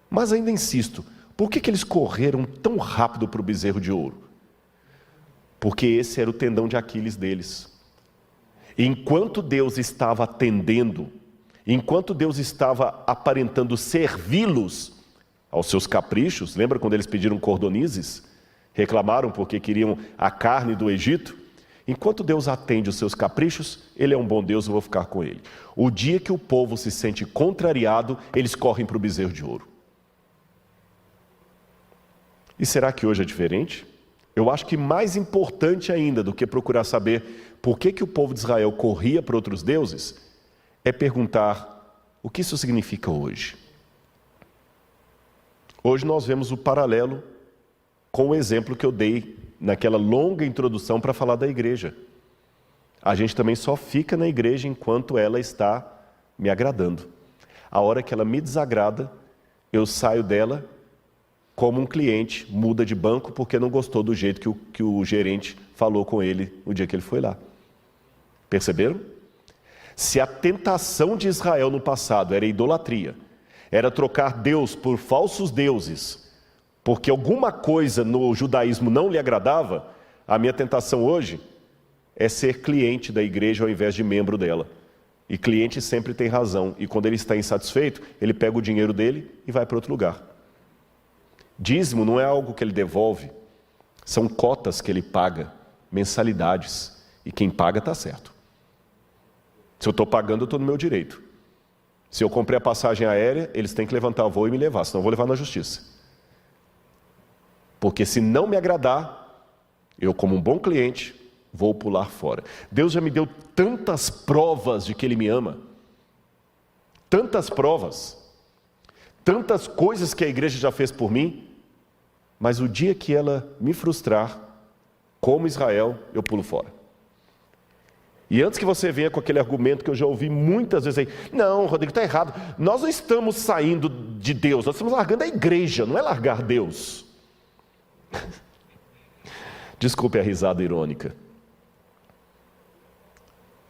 Mas ainda insisto, por que eles correram tão rápido para o bezerro de ouro? Porque esse era o tendão de Aquiles deles. Enquanto Deus estava atendendo, enquanto Deus estava aparentando servi-los aos seus caprichos, lembra quando eles pediram cordonizes? Reclamaram porque queriam a carne do Egito? Enquanto Deus atende os seus caprichos, Ele é um bom Deus, eu vou ficar com Ele. O dia que o povo se sente contrariado, eles correm para o bezerro de ouro. E será que hoje é diferente? Eu acho que mais importante ainda do que procurar saber por que o povo de Israel corria para outros deuses, é perguntar o que isso significa hoje. Hoje nós vemos o paralelo com o exemplo que eu dei naquela longa introdução para falar da igreja. A gente também só fica na igreja enquanto ela está me agradando. A hora que ela me desagrada, eu saio dela como um cliente, muda de banco porque não gostou do jeito que o gerente falou com ele no dia que ele foi lá. Perceberam? Se a tentação de Israel no passado era idolatria, era trocar Deus por falsos deuses, porque alguma coisa no judaísmo não lhe agradava, a minha tentação hoje é ser cliente da igreja ao invés de membro dela. E cliente sempre tem razão, e quando ele está insatisfeito, ele pega o dinheiro dele e vai para outro lugar. Dízimo não é algo que ele devolve, são cotas que ele paga, mensalidades, e quem paga está certo. Se eu estou pagando, eu estou no meu direito. Se eu comprei a passagem aérea, eles têm que levantar o voo e me levar, senão eu vou levar na justiça. Porque se não me agradar, eu como um bom cliente, vou pular fora. Deus já me deu tantas provas de que Ele me ama. Tantas provas. Tantas coisas que a igreja já fez por mim. Mas o dia que ela me frustrar, como Israel, eu pulo fora. E antes que você venha com aquele argumento que eu já ouvi muitas vezes aí, não, Rodrigo, está errado. Nós não estamos saindo de Deus, nós estamos largando a igreja, não é largar Deus. Desculpe a risada irônica.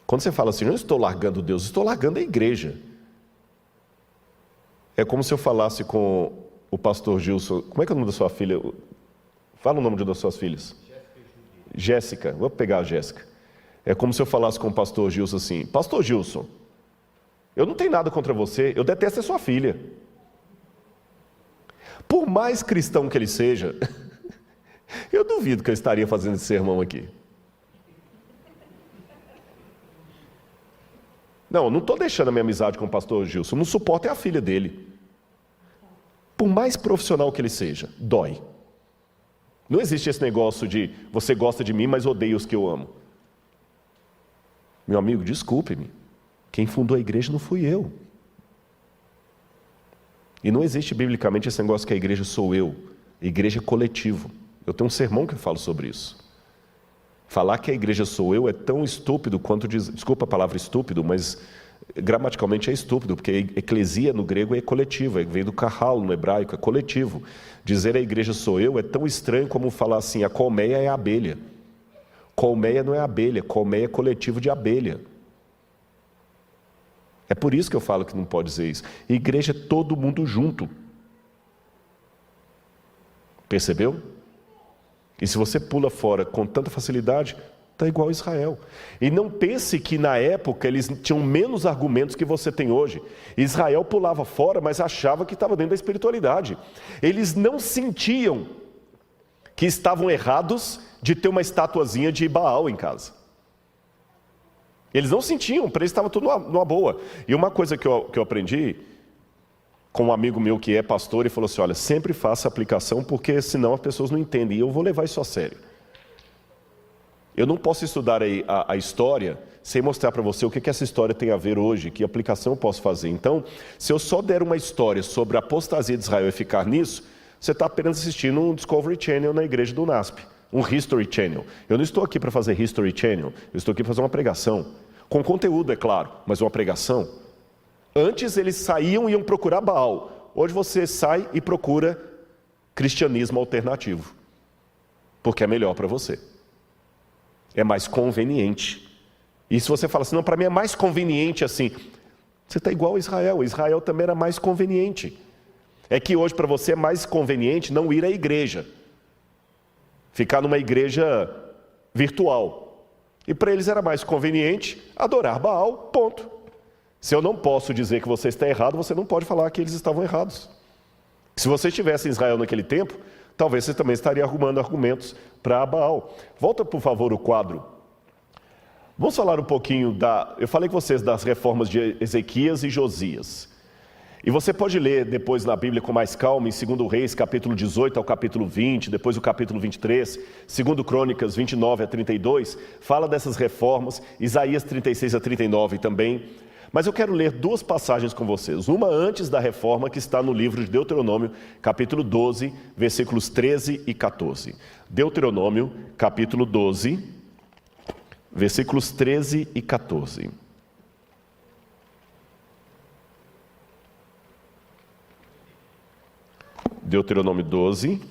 Quando você fala assim, não estou largando Deus, estou largando a igreja. É como se eu falasse com o pastor Gilson, como é que é o nome da sua filha? Fala o nome de uma das suas filhas. Jéssica, vou pegar a Jéssica. É como se eu falasse com o pastor Gilson assim, pastor Gilson, eu não tenho nada contra você, eu detesto a sua filha. Por mais cristão que ele seja, eu duvido que eu estaria fazendo esse sermão aqui. Não estou deixando a minha amizade com o pastor Gilson, não suporto é a filha dele. Por mais profissional que ele seja, dói. Não existe esse negócio de você gosta de mim, mas odeia os que eu amo. Meu amigo, desculpe-me, quem fundou a igreja não fui eu. E não existe biblicamente esse negócio que a igreja sou eu, igreja é coletivo. Eu tenho um sermão que eu falo sobre isso. Falar que a igreja sou eu é tão estúpido quanto desculpa a palavra estúpido, mas gramaticalmente é estúpido, porque eclesia no grego é coletivo, vem do kahal no hebraico, é coletivo. Dizer a igreja sou eu é tão estranho como falar assim, a colmeia é a abelha. Colmeia não é abelha, colmeia é coletivo de abelha. É por isso que eu falo que não pode dizer isso. Igreja é todo mundo junto. Percebeu? E se você pula fora com tanta facilidade, está igual a Israel. E não pense que na época eles tinham menos argumentos que você tem hoje. Israel pulava fora, mas achava que estava dentro da espiritualidade. Eles não sentiam que estavam errados de ter uma estatuazinha de Baal em casa. Eles não sentiam, para eles estava tudo numa boa. E uma coisa que eu aprendi com um amigo meu que é pastor, ele falou assim, olha, sempre faça aplicação, porque senão as pessoas não entendem, e eu vou levar isso a sério. Eu não posso estudar a história sem mostrar para você o que essa história tem a ver hoje, que aplicação eu posso fazer. Então, se eu só der uma história sobre a apostasia de Israel e ficar nisso, você está apenas assistindo um Discovery Channel na igreja do NASP, um History Channel. Eu não estou aqui para fazer History Channel, eu estou aqui para fazer uma pregação. Com conteúdo, é claro, mas uma pregação. Antes eles saíam e iam procurar Baal. Hoje você sai e procura cristianismo alternativo. Porque é melhor para você. É mais conveniente. E se você fala assim, não, para mim é mais conveniente assim. Você está igual a Israel. Israel também era mais conveniente. É que hoje para você é mais conveniente não ir à igreja. Ficar numa igreja virtual. E para eles era mais conveniente adorar Baal, ponto. Se eu não posso dizer que você está errado, você não pode falar que eles estavam errados. Se você estivesse em Israel naquele tempo, talvez você também estaria arrumando argumentos para Baal. Volta, por favor, o quadro. Vamos falar um pouquinho eu falei com vocês das reformas de Ezequias e Josias. E você pode ler depois na Bíblia com mais calma, em 2 Reis, capítulo 18 ao capítulo 20, depois o capítulo 23, 2 Crônicas 29 a 32, fala dessas reformas, Isaías 36 a 39 também. Mas eu quero ler duas passagens com vocês. Uma antes da reforma, que está no livro de Deuteronômio, capítulo 12, versículos 13 e 14. Deuteronômio, capítulo 12, versículos 13 e 14. Deuteronômio 12,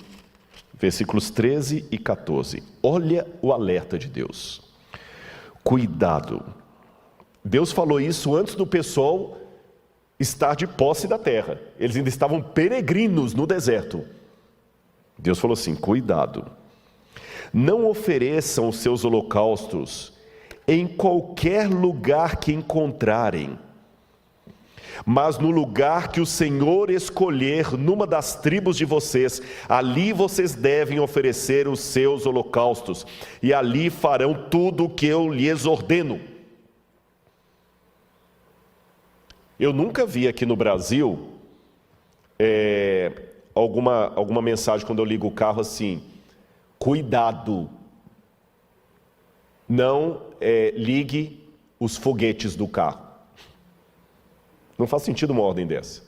versículos 13 e 14. Olha o alerta de Deus. Cuidado, Deus falou isso antes do pessoal estar de posse da terra. Eles ainda estavam peregrinos no deserto. Deus falou assim: cuidado, não ofereçam os seus holocaustos em qualquer lugar que encontrarem, mas no lugar que o Senhor escolher numa das tribos de vocês, ali vocês devem oferecer os seus holocaustos, e ali farão tudo o que eu lhes ordeno. Eu nunca vi aqui no Brasil alguma mensagem quando eu ligo o carro assim: cuidado, não ligue os foguetes do carro. Não faz sentido uma ordem dessa.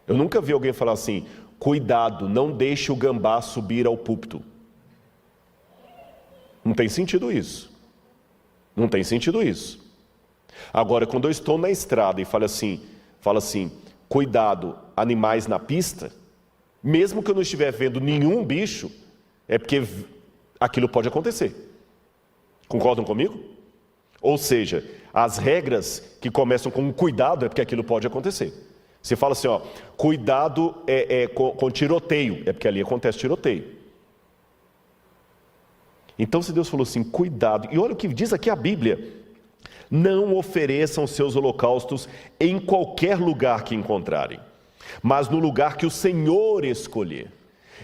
Eu nunca vi alguém falar assim: cuidado, não deixe o gambá subir ao púlpito. Não tem sentido isso. Não tem sentido isso. Agora, quando eu estou na estrada e fala assim, cuidado, animais na pista, mesmo que eu não estiver vendo nenhum bicho, é porque aquilo pode acontecer. Concordam comigo? Ou seja, as regras que começam com cuidado é porque aquilo pode acontecer. Você fala assim, cuidado com tiroteio, é porque ali acontece tiroteio. Então, se Deus falou assim, cuidado, e olha o que diz aqui a Bíblia: não ofereçam seus holocaustos em qualquer lugar que encontrarem, mas no lugar que o Senhor escolher.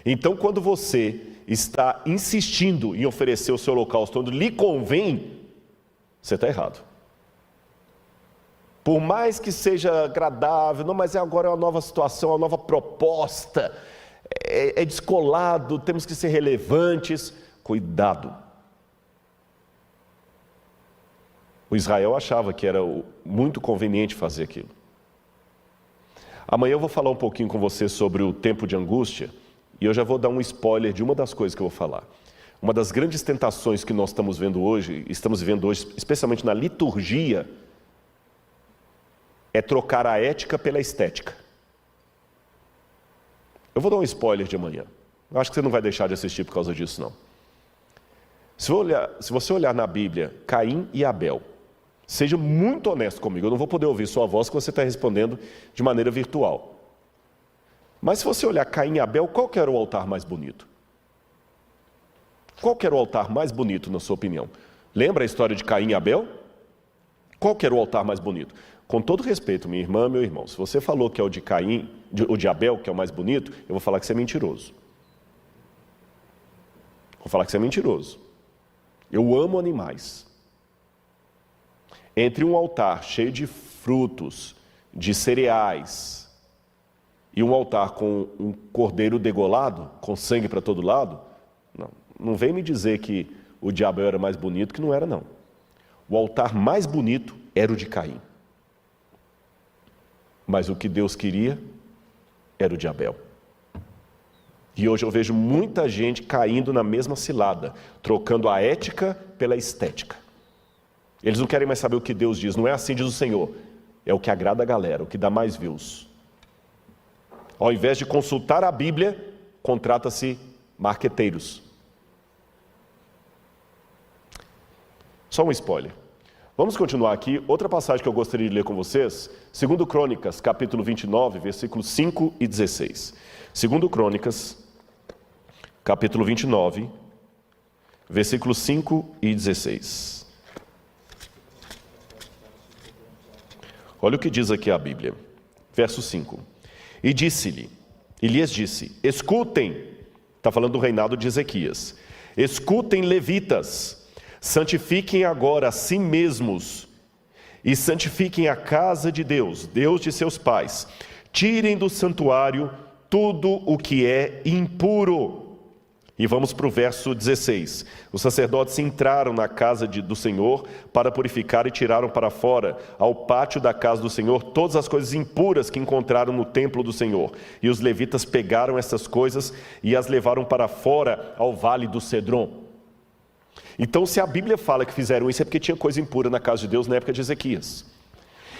Então, quando você está insistindo em oferecer o seu holocausto onde lhe convém, você está errado. Por mais que seja agradável, não, mas agora é uma nova situação, uma nova proposta, é descolado, temos que ser relevantes. Cuidado. O Israel achava que era muito conveniente fazer aquilo. Amanhã eu vou falar um pouquinho com você sobre o tempo de angústia, e eu já vou dar um spoiler de uma das coisas que eu vou falar. Uma das grandes tentações que nós estamos vivendo hoje, especialmente na liturgia, é trocar a ética pela estética. Eu vou dar um spoiler de amanhã. Eu acho que você não vai deixar de assistir por causa disso, não. Se você olhar na Bíblia, Caim e Abel, seja muito honesto comigo, eu não vou poder ouvir sua voz que você está respondendo de maneira virtual. Mas se você olhar Caim e Abel, qual que era o altar mais bonito? Qual que era o altar mais bonito, na sua opinião? Lembra a história de Caim e Abel? Qual que era o altar mais bonito? Com todo respeito, minha irmã, meu irmão, se você falou que é o de Caim, o de Abel, que é o mais bonito, eu vou falar que você é mentiroso. Vou falar que você é mentiroso. Eu amo animais. Entre um altar cheio de frutos, de cereais, e um altar com um cordeiro degolado, com sangue para todo lado, não vem me dizer que o de Abel era mais bonito, que não era, não. O altar mais bonito era o de Caim. Mas o que Deus queria era o de Abel. E hoje eu vejo muita gente caindo na mesma cilada, trocando a ética pela estética. Eles não querem mais saber o que Deus diz, não é assim diz o Senhor, é o que agrada a galera, o que dá mais views. Ao invés de consultar a Bíblia, contrata-se marqueteiros. Só um spoiler. Vamos continuar aqui. Outra passagem que eu gostaria de ler com vocês, 2 Crônicas, capítulo 29, versículos 5 e 16. 2 Crônicas, capítulo 29, versículos 5 e 16. Olha o que diz aqui a Bíblia. Verso 5. E lhes disse, escutem, está falando do reinado de Ezequias, escutem, levitas, santifiquem agora a si mesmos e santifiquem a casa de Deus, Deus de seus pais. Tirem do santuário tudo o que é impuro. E vamos para o verso 16. Os sacerdotes entraram na casa do Senhor para purificar e tiraram para fora, ao pátio da casa do Senhor, todas as coisas impuras que encontraram no templo do Senhor. E os levitas pegaram essas coisas e as levaram para fora, ao vale do Cedron. Então, se a Bíblia fala que fizeram isso, é porque tinha coisa impura na casa de Deus na época de Ezequias.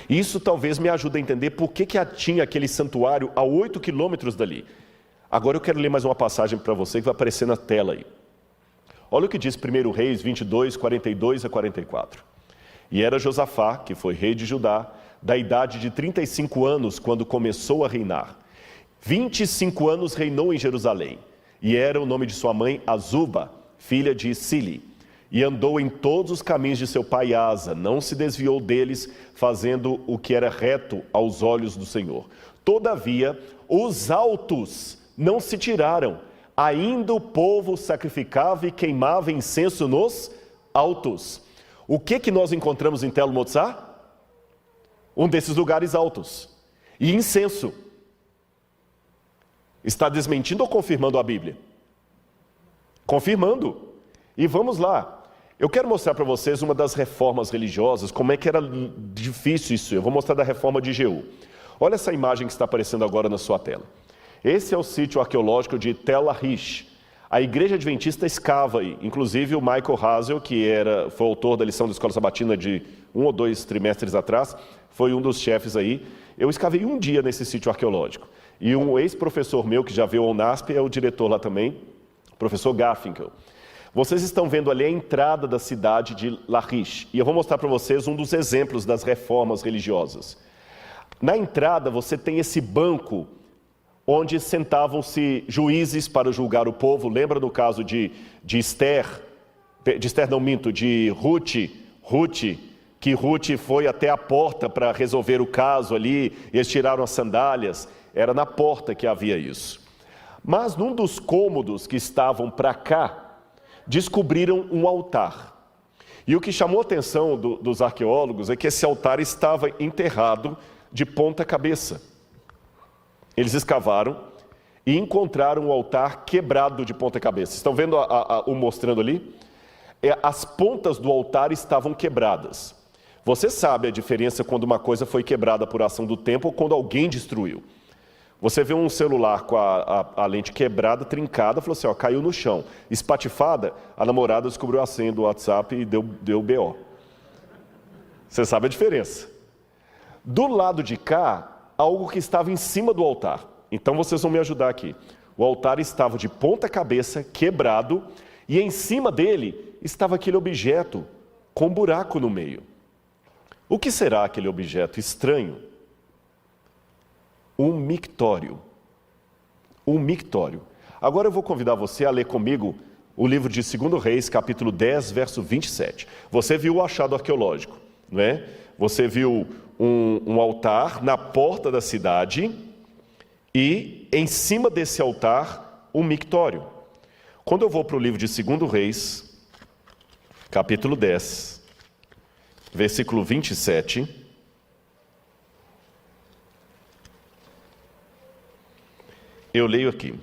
Isso talvez me ajude a entender por que tinha aquele santuário a 8 quilômetros dali. Agora eu quero ler mais uma passagem para você que vai aparecer na tela aí. Olha o que diz 1 Reis 22, 42 a 44. E era Josafá, que foi rei de Judá, da idade de 35 anos, quando começou a reinar. 25 anos reinou em Jerusalém, e era o nome de sua mãe Azuba, filha de Sili. E andou em todos os caminhos de seu pai Asa, não se desviou deles, fazendo o que era reto aos olhos do Senhor. Todavia, os altos não se tiraram, ainda o povo sacrificava e queimava incenso nos altos. O que nós encontramos em Telo Motzá? Um desses lugares altos. E incenso. Está desmentindo ou confirmando a Bíblia? Confirmando. E vamos lá. Eu quero mostrar para vocês uma das reformas religiosas, como é que era difícil isso. Eu vou mostrar da reforma de Jeú. Olha essa imagem que está aparecendo agora na sua tela. Esse é o sítio arqueológico de Tel Lahish. A Igreja Adventista escava aí. Inclusive o Michael Hazel, que foi autor da lição da Escola Sabatina de 1 ou 2 trimestres atrás, foi um dos chefes aí. Eu escavei um dia nesse sítio arqueológico. E um ex-professor meu, que já veio ao NASP, é o diretor lá também, o professor Garfinkel. Vocês estão vendo ali a entrada da cidade de Lahish. E eu vou mostrar para vocês um dos exemplos das reformas religiosas. Na entrada você tem esse banco onde sentavam-se juízes para julgar o povo. Lembra no caso de Ruth, que Ruth foi até a porta para resolver o caso ali, e eles tiraram as sandálias. Era na porta que havia isso. Mas num dos cômodos que estavam para cá, descobriram um altar. E o que chamou a atenção dos arqueólogos é que esse altar estava enterrado de ponta cabeça. Eles escavaram e encontraram o altar quebrado de ponta cabeça. Estão vendo o mostrando ali? As pontas do altar estavam quebradas. Você sabe a diferença quando uma coisa foi quebrada por ação do tempo ou quando alguém destruiu. Você vê um celular com a lente quebrada, trincada, falou assim, ó, caiu no chão. Espatifada, a namorada descobriu a senha do WhatsApp e deu BO. Você sabe a diferença. Do lado de cá, algo que estava em cima do altar. Então vocês vão me ajudar aqui. O altar estava de ponta cabeça, quebrado, e em cima dele estava aquele objeto com um buraco no meio. O que será aquele objeto estranho? Um mictório. Um mictório. Agora eu vou convidar você a ler comigo o livro de 2 Reis, capítulo 10, verso 27. Você viu o achado arqueológico, não é? Você viu um altar na porta da cidade e em cima desse altar um mictório. Quando eu vou para o livro de 2 Reis, capítulo 10, versículo 27... eu leio aqui,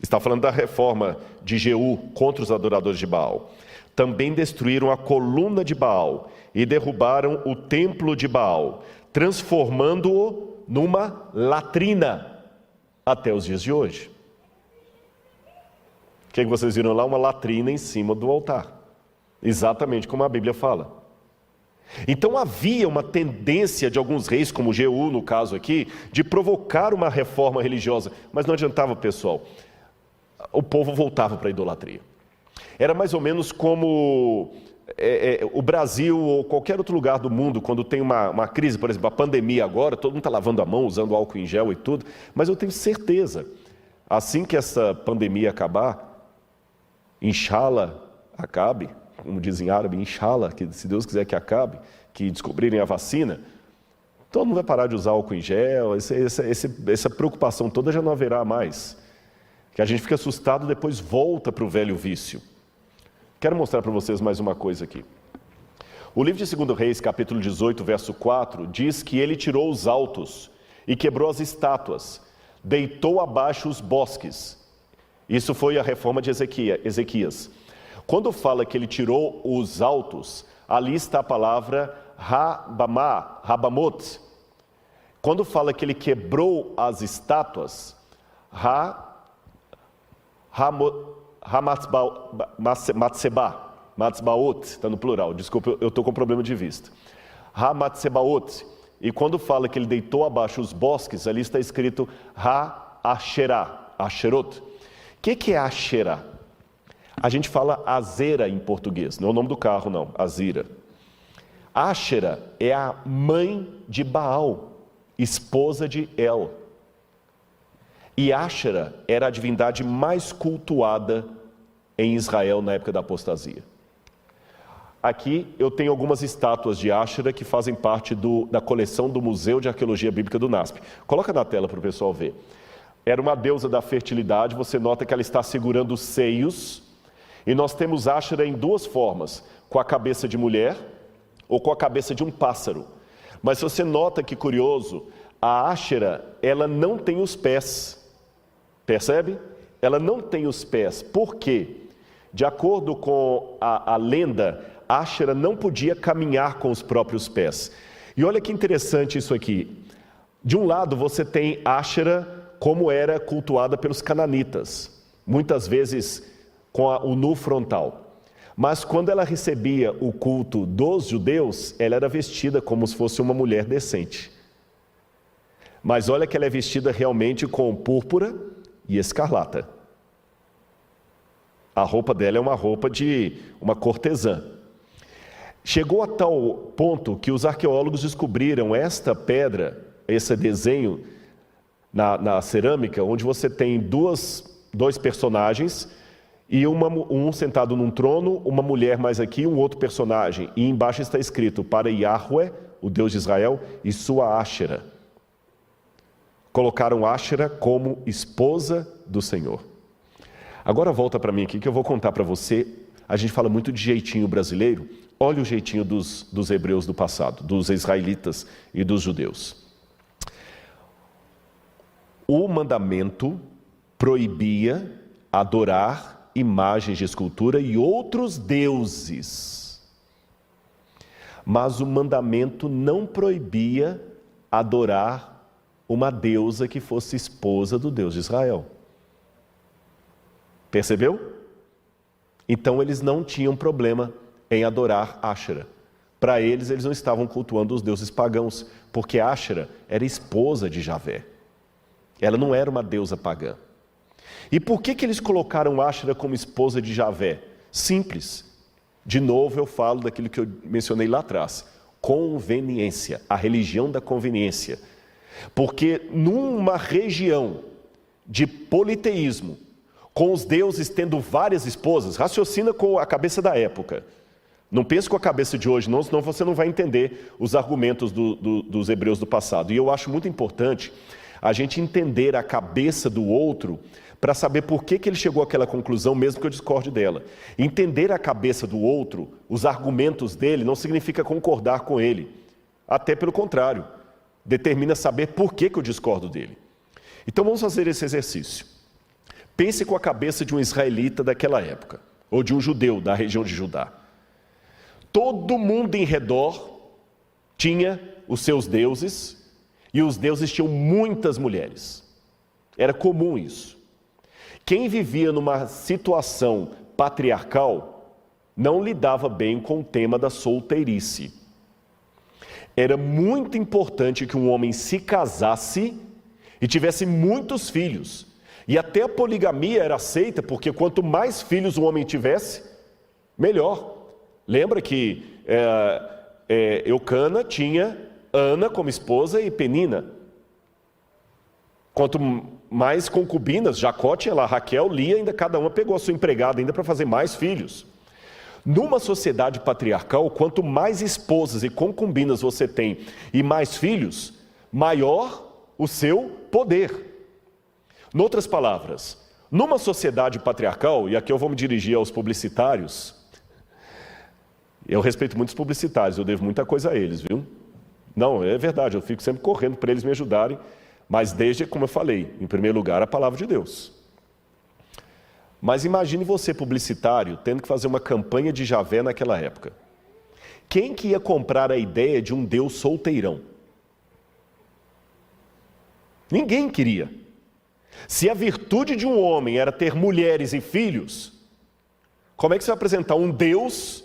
está falando da reforma de Jeú contra os adoradores de Baal. Também destruíram a coluna de Baal e derrubaram o templo de Baal, transformando-o numa latrina até os dias de hoje. O que vocês viram lá? Uma latrina em cima do altar. Exatamente como a Bíblia fala. Então havia uma tendência de alguns reis, como Jeú no caso aqui, de provocar uma reforma religiosa, mas não adiantava, pessoal. O povo voltava para a idolatria. Era mais ou menos como o Brasil ou qualquer outro lugar do mundo, quando tem uma crise, por exemplo, a pandemia agora, todo mundo está lavando a mão, usando álcool em gel e tudo, mas eu tenho certeza, assim que essa pandemia acabar, inshallah, acabe, como dizem em árabe, inshallah, que se Deus quiser que acabe, que descobrirem a vacina, todo mundo vai parar de usar álcool em gel, essa preocupação toda já não haverá mais. Que a gente fica assustado, depois volta para o velho vício. Quero mostrar para vocês mais uma coisa aqui. O livro de 2 Reis, capítulo 18, verso 4, diz que ele tirou os altos e quebrou as estátuas, deitou abaixo os bosques. Isso foi a reforma de Ezequias. Quando fala que ele tirou os altos, ali está a palavra Rabamot. Quando fala que ele quebrou as estátuas, Matzbaot, está no plural, desculpa, eu estou com problema de vista. Hamatsebaot. E quando fala que ele deitou abaixo os bosques, ali está escrito Asherot. O que é Asherah? A gente fala Azera em português, não é o nome do carro não, Azira. Áshera é a mãe de Baal, esposa de El. E Áshera era a divindade mais cultuada em Israel na época da apostasia. Aqui eu tenho algumas estátuas de Áshera que fazem parte da coleção do Museu de Arqueologia Bíblica do NASP. Coloca na tela para o pessoal ver. Era uma deusa da fertilidade, você nota que ela está segurando os seios. E nós temos Áshera em duas formas, com a cabeça de mulher ou com a cabeça de um pássaro. Mas você nota que curioso, a Áshera, ela não tem os pés. Percebe? Ela não tem os pés. Por quê? De acordo com a lenda, Áshera não podia caminhar com os próprios pés. E olha que interessante isso aqui. De um lado você tem Áshera como era cultuada pelos cananitas, muitas vezes com o nu frontal. Mas quando ela recebia o culto dos judeus, ela era vestida como se fosse uma mulher decente. Mas olha que ela é vestida realmente com púrpura e escarlata. A roupa dela é uma roupa de uma cortesã. Chegou a tal ponto que os arqueólogos descobriram esta pedra, esse desenho na cerâmica, onde você tem dois personagens, e um sentado num trono, uma mulher mais aqui, um outro personagem. E embaixo está escrito, para Yahweh, o Deus de Israel, e sua Áshera. Colocaram Áshera como esposa do Senhor. Agora volta para mim aqui que eu vou contar para você. A gente fala muito de jeitinho brasileiro. Olha o jeitinho dos hebreus do passado, dos israelitas e dos judeus. O mandamento proibia adorar imagens de escultura e outros deuses. Mas o mandamento não proibia adorar uma deusa que fosse esposa do Deus de Israel. Percebeu? Então eles não tinham problema em adorar Áshera. Para eles não estavam cultuando os deuses pagãos, porque Áshera era esposa de Javé. Ela não era uma deusa pagã. E por que eles colocaram Áshera como esposa de Javé? Simples. De novo eu falo daquilo que eu mencionei lá atrás. Conveniência, a religião da conveniência. Porque numa região de politeísmo, com os deuses tendo várias esposas, raciocina com a cabeça da época. Não pense com a cabeça de hoje, não, senão você não vai entender os argumentos dos hebreus do passado. E eu acho muito importante a gente entender a cabeça do outro para saber por que ele chegou àquela conclusão, mesmo que eu discorde dela. Entender a cabeça do outro, os argumentos dele, não significa concordar com ele. Até pelo contrário, determina saber por que eu discordo dele. Então vamos fazer esse exercício. Pense com a cabeça de um israelita daquela época, ou de um judeu da região de Judá. Todo mundo em redor tinha os seus deuses, e os deuses tinham muitas mulheres. Era comum isso. Quem vivia numa situação patriarcal não lidava bem com o tema da solteirice. Era muito importante que um homem se casasse e tivesse muitos filhos. E até a poligamia era aceita, porque quanto mais filhos um homem tivesse, melhor. Lembra que Eucana tinha Ana como esposa e Penina. Quanto mais concubinas, Jacó tinha lá, Raquel, Lia, ainda cada uma pegou a sua empregada ainda para fazer mais filhos. Numa sociedade patriarcal, quanto mais esposas e concubinas você tem e mais filhos, maior o seu poder. Em outras palavras, numa sociedade patriarcal, e aqui eu vou me dirigir aos publicitários, eu respeito muitos publicitários, eu devo muita coisa a eles, viu? Não, é verdade, eu fico sempre correndo para eles me ajudarem, mas desde, como eu falei, em primeiro lugar, a palavra de Deus. Mas imagine você, publicitário, tendo que fazer uma campanha de Javé naquela época. Quem que ia comprar a ideia de um Deus solteirão? Ninguém queria. Se a virtude de um homem era ter mulheres e filhos, como é que você vai apresentar um Deus,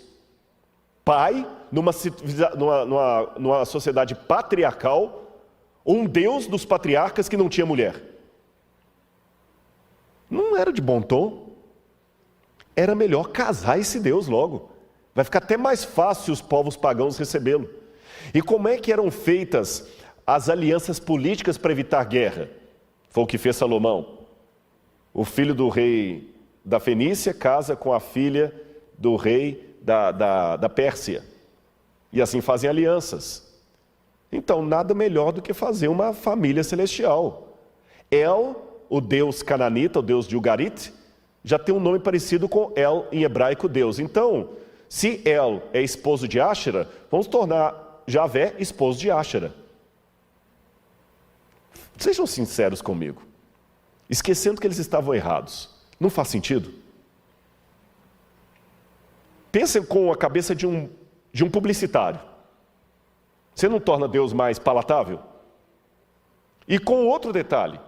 pai, numa sociedade patriarcal, um Deus dos patriarcas que não tinha mulher? Não era de bom tom. Era melhor casar esse Deus logo. Vai ficar até mais fácil os povos pagãos recebê-lo. E como é que eram feitas as alianças políticas para evitar guerra? Foi o que fez Salomão. O filho do rei da Fenícia casa com a filha do rei da Pérsia. E assim fazem alianças. Então, nada melhor do que fazer uma família celestial. El, o deus cananita, o deus de Ugarit, já tem um nome parecido com El em hebraico, Deus. Então, se El é esposo de Áshera, vamos tornar Javé esposo de Áshera. Sejam sinceros comigo. Esquecendo que eles estavam errados. Não faz sentido? Pensem com a cabeça de um publicitário. Você não torna Deus mais palatável? E com outro detalhe.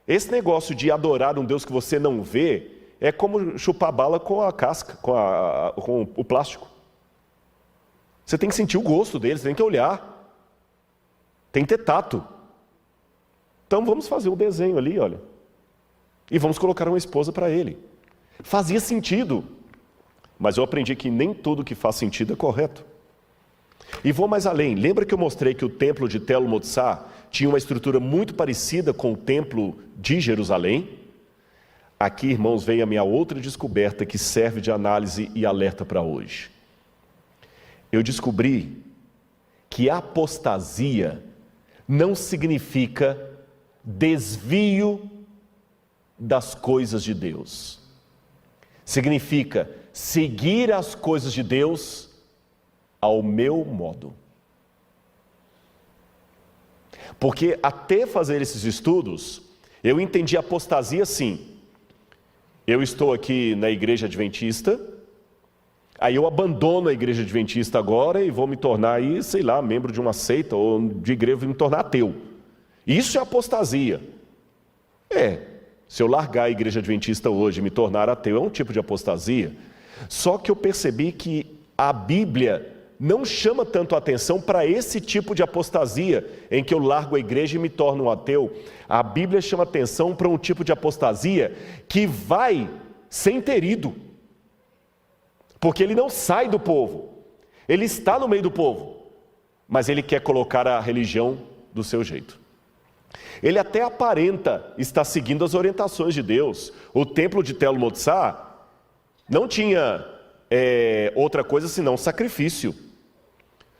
Esse negócio de adorar um Deus que você não vê é como chupar bala com a casca, com o plástico. Você tem que sentir o gosto dele, você tem que olhar. Tem que ter tato. Então vamos fazer um desenho ali, olha. E vamos colocar uma esposa para ele. Fazia sentido. Mas eu aprendi que nem tudo que faz sentido é correto. E vou mais além. Lembra que eu mostrei que o templo de Tel Motsar tinha uma estrutura muito parecida com o templo de Jerusalém? Aqui, irmãos, vem a minha outra descoberta que serve de análise e alerta para hoje. Eu descobri que apostasia não significa desvio das coisas de Deus. Significa seguir as coisas de Deus ao meu modo. Porque até fazer esses estudos, eu entendi apostasia assim. Eu estou aqui na igreja adventista, aí eu abandono a igreja adventista agora e vou me tornar aí, sei lá, membro de uma seita ou de igreja e me tornar ateu. Isso é apostasia. Se eu largar a igreja adventista hoje e me tornar ateu, é um tipo de apostasia. Só que eu percebi que a Bíblia não chama tanto a atenção para esse tipo de apostasia, em que eu largo a igreja e me torno um ateu. A Bíblia chama atenção para um tipo de apostasia que vai sem ter ido. Porque ele não sai do povo. Ele está no meio do povo. Mas ele quer colocar a religião do seu jeito. Ele até aparenta estar seguindo as orientações de Deus. O templo de Tel Motsar não tinha outra coisa senão sacrifício.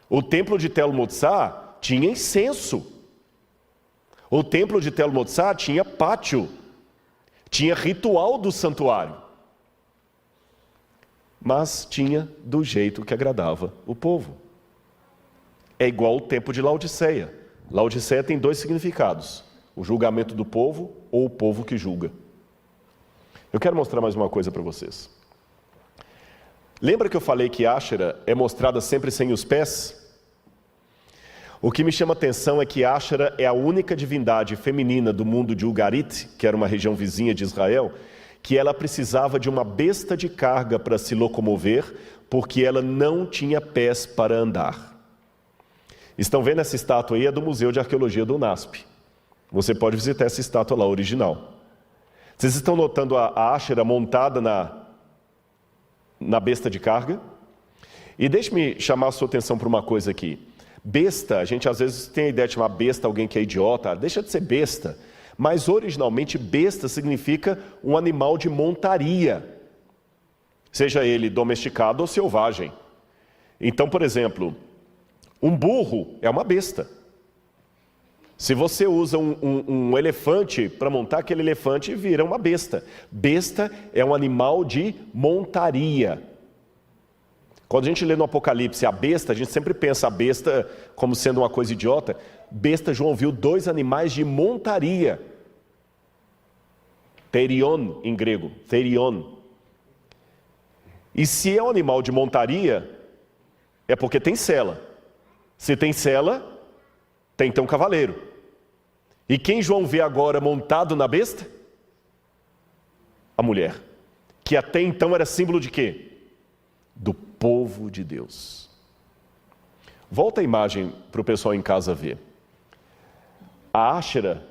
O templo de Tel Motsar tinha incenso. O templo de Tel Motsar tinha pátio. Tinha ritual do santuário. Mas tinha do jeito que agradava o povo. É igual o templo de Laodiceia. Laodiceia tem dois significados: o julgamento do povo ou o povo que julga. Eu quero mostrar mais uma coisa para vocês. Lembra que eu falei que Áshera é mostrada sempre sem os pés? O que me chama a atenção é que Áshera é a única divindade feminina do mundo de Ugarit, que era uma região vizinha de Israel, que ela precisava de uma besta de carga para se locomover, porque ela não tinha pés para andar. Estão vendo essa estátua aí? É do Museu de Arqueologia do UNASP. Você pode visitar essa estátua lá, original. Vocês estão notando a Áshera montada na besta de carga? E deixe-me chamar a sua atenção para uma coisa aqui. Besta, a gente às vezes tem a ideia de chamar besta alguém que é idiota. Deixa de ser besta. Mas originalmente besta significa um animal de montaria. Seja ele domesticado ou selvagem. Então, por exemplo, um burro é uma besta. Se você usa um elefante para montar, aquele elefante vira uma besta. Besta é um animal de montaria. Quando a gente lê no Apocalipse a besta, a gente sempre pensa a besta como sendo uma coisa idiota. Besta, João viu dois animais de montaria. Therion em grego, therion. E se é um animal de montaria, é porque tem sela. Se tem sela, tem então um cavaleiro. E quem João vê agora montado na besta? A mulher. Que até então era símbolo de quê? Do povo de Deus. Volta a imagem para o pessoal em casa ver. A Áshera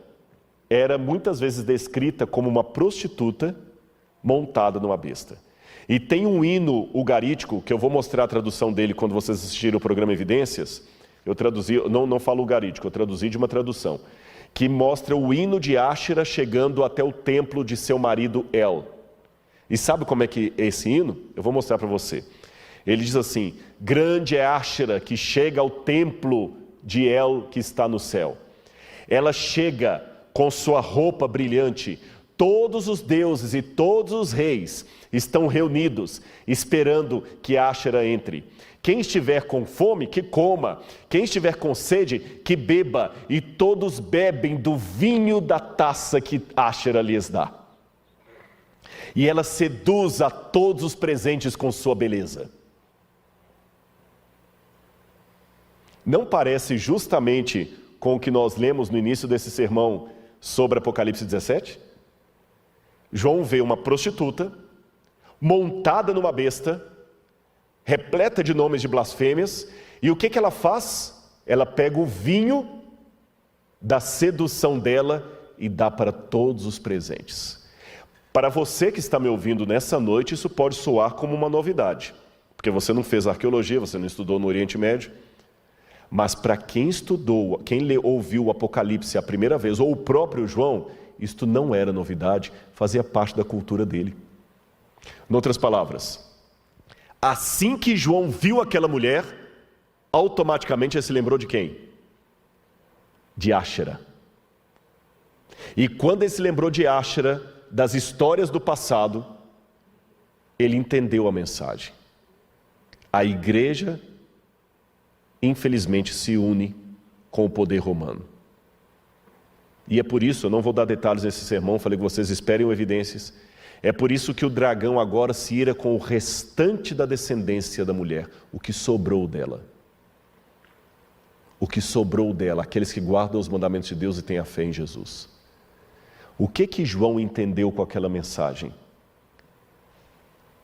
era muitas vezes descrita como uma prostituta montada numa besta. E tem um hino ugarítico, que eu vou mostrar a tradução dele quando vocês assistirem o programa Evidências. Eu traduzi, não falo ugarítico, eu traduzi de uma tradução, que mostra o hino de Áshera chegando até o templo de seu marido El. E sabe como é que é esse hino? Eu vou mostrar para você. Ele diz assim: grande é Áshera que chega ao templo de El que está no céu. Ela chega com sua roupa brilhante. Todos os deuses e todos os reis estão reunidos, esperando que Áshera entre. Quem estiver com fome, que coma. Quem estiver com sede, que beba. E todos bebem do vinho da taça que Áshera lhes dá. E ela seduz a todos os presentes com sua beleza. Não parece justamente com o que nós lemos no início desse sermão sobre Apocalipse 17? João vê uma prostituta montada numa besta, repleta de nomes de blasfêmias, e o que ela faz? Ela pega o vinho da sedução dela e dá para todos os presentes. Para você que está me ouvindo nessa noite, isso pode soar como uma novidade, porque você não fez arqueologia, você não estudou no Oriente Médio. Mas para quem estudou, quem ouviu o Apocalipse a primeira vez, ou o próprio João, isto não era novidade, fazia parte da cultura dele. Em outras palavras, assim que João viu aquela mulher, automaticamente ele se lembrou de quem? De Áshera. E quando ele se lembrou de Áshera, das histórias do passado, ele entendeu a mensagem. A igreja, infelizmente, se une com o poder romano. E é por isso, eu não vou dar detalhes nesse sermão, falei que vocês esperem Evidências. É por isso que o dragão agora se ira com o restante da descendência da mulher, o que sobrou dela. O que sobrou dela, aqueles que guardam os mandamentos de Deus e têm a fé em Jesus. O que João entendeu com aquela mensagem?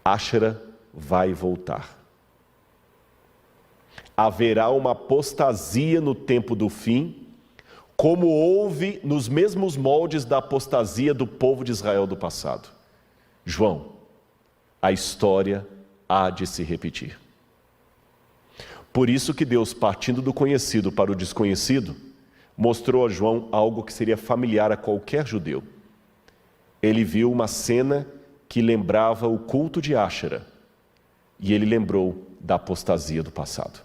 Áshera vai voltar. Haverá uma apostasia no tempo do fim, como houve nos mesmos moldes da apostasia do povo de Israel do passado. João, a história há de se repetir. Por isso que Deus, partindo do conhecido para o desconhecido, mostrou a João algo que seria familiar a qualquer judeu. Ele viu uma cena que lembrava o culto de Áshera, e ele lembrou da apostasia do passado.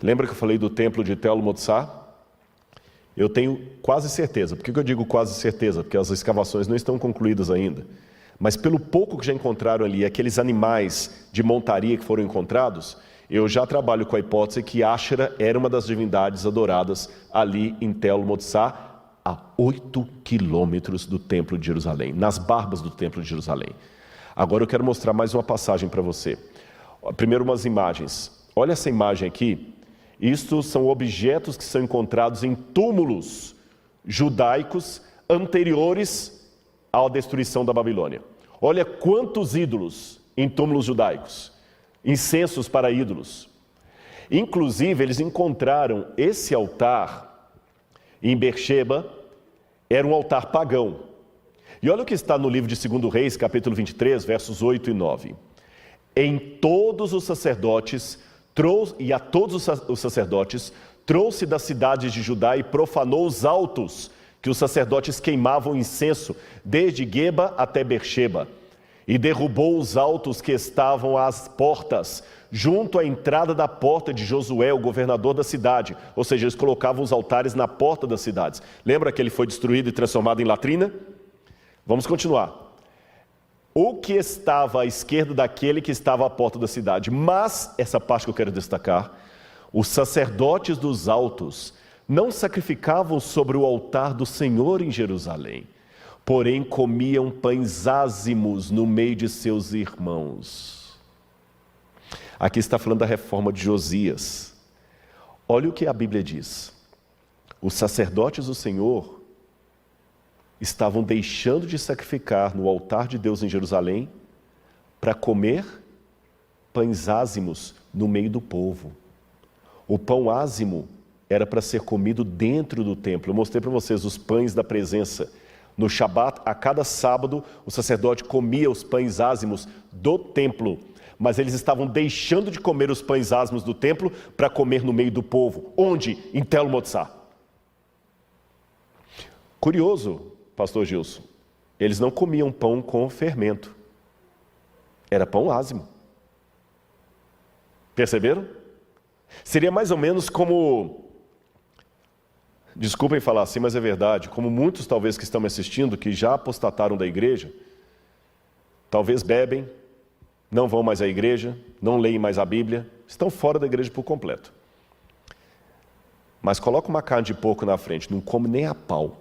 Lembra que eu falei do templo de Tel Motsar? Eu tenho quase certeza. Por que eu digo quase certeza? Porque as escavações não estão concluídas ainda. Mas pelo pouco que já encontraram ali, aqueles animais de montaria que foram encontrados, eu já trabalho com a hipótese que Áshera era uma das divindades adoradas ali em Tel Motsar, a 8 quilômetros do templo de Jerusalém, nas barbas do templo de Jerusalém. Agora eu quero mostrar mais uma passagem para você. Primeiro umas imagens. Olha essa imagem aqui. Isto são objetos que são encontrados em túmulos judaicos anteriores à destruição da Babilônia. Olha quantos ídolos em túmulos judaicos, incensos para ídolos. Inclusive, eles encontraram esse altar em Beersheba, era um altar pagão. E olha o que está no livro de 2 Reis, capítulo 23, versos 8 e 9. Em todos os sacerdotes a todos os sacerdotes, trouxe das cidades de Judá e profanou os altos que os sacerdotes queimavam incenso, desde Geba até Beersheba, e derrubou os altos que estavam às portas, junto à entrada da porta de Josué, o governador da cidade. Ou seja, eles colocavam os altares na porta das cidades. Lembra que ele foi destruído e transformado em latrina? Vamos continuar. O que estava à esquerda daquele que estava à porta da cidade. Mas, essa parte que eu quero destacar, os sacerdotes dos altos não sacrificavam sobre o altar do Senhor em Jerusalém, porém comiam pães ázimos no meio de seus irmãos. Aqui está falando da reforma de Josias. Olha o que a Bíblia diz. Os sacerdotes do Senhor estavam deixando de sacrificar no altar de Deus em Jerusalém para comer pães ázimos no meio do povo. O pão ázimo era para ser comido dentro do templo. Eu mostrei para vocês os pães da presença. No Shabat, a cada sábado, o sacerdote comia os pães ázimos do templo, mas eles estavam deixando de comer os pães ázimos do templo para comer no meio do povo. Onde? Em Tel Motzá. Curioso, pastor Gilson, eles não comiam pão com fermento. Era pão ázimo. Perceberam? Seria mais ou menos como, desculpem falar assim, mas é verdade, como muitos talvez que estão me assistindo, que já apostataram da igreja, talvez bebem, não vão mais à igreja, não leem mais a Bíblia, estão fora da igreja por completo. Mas coloca uma carne de porco na frente, não come nem a pau.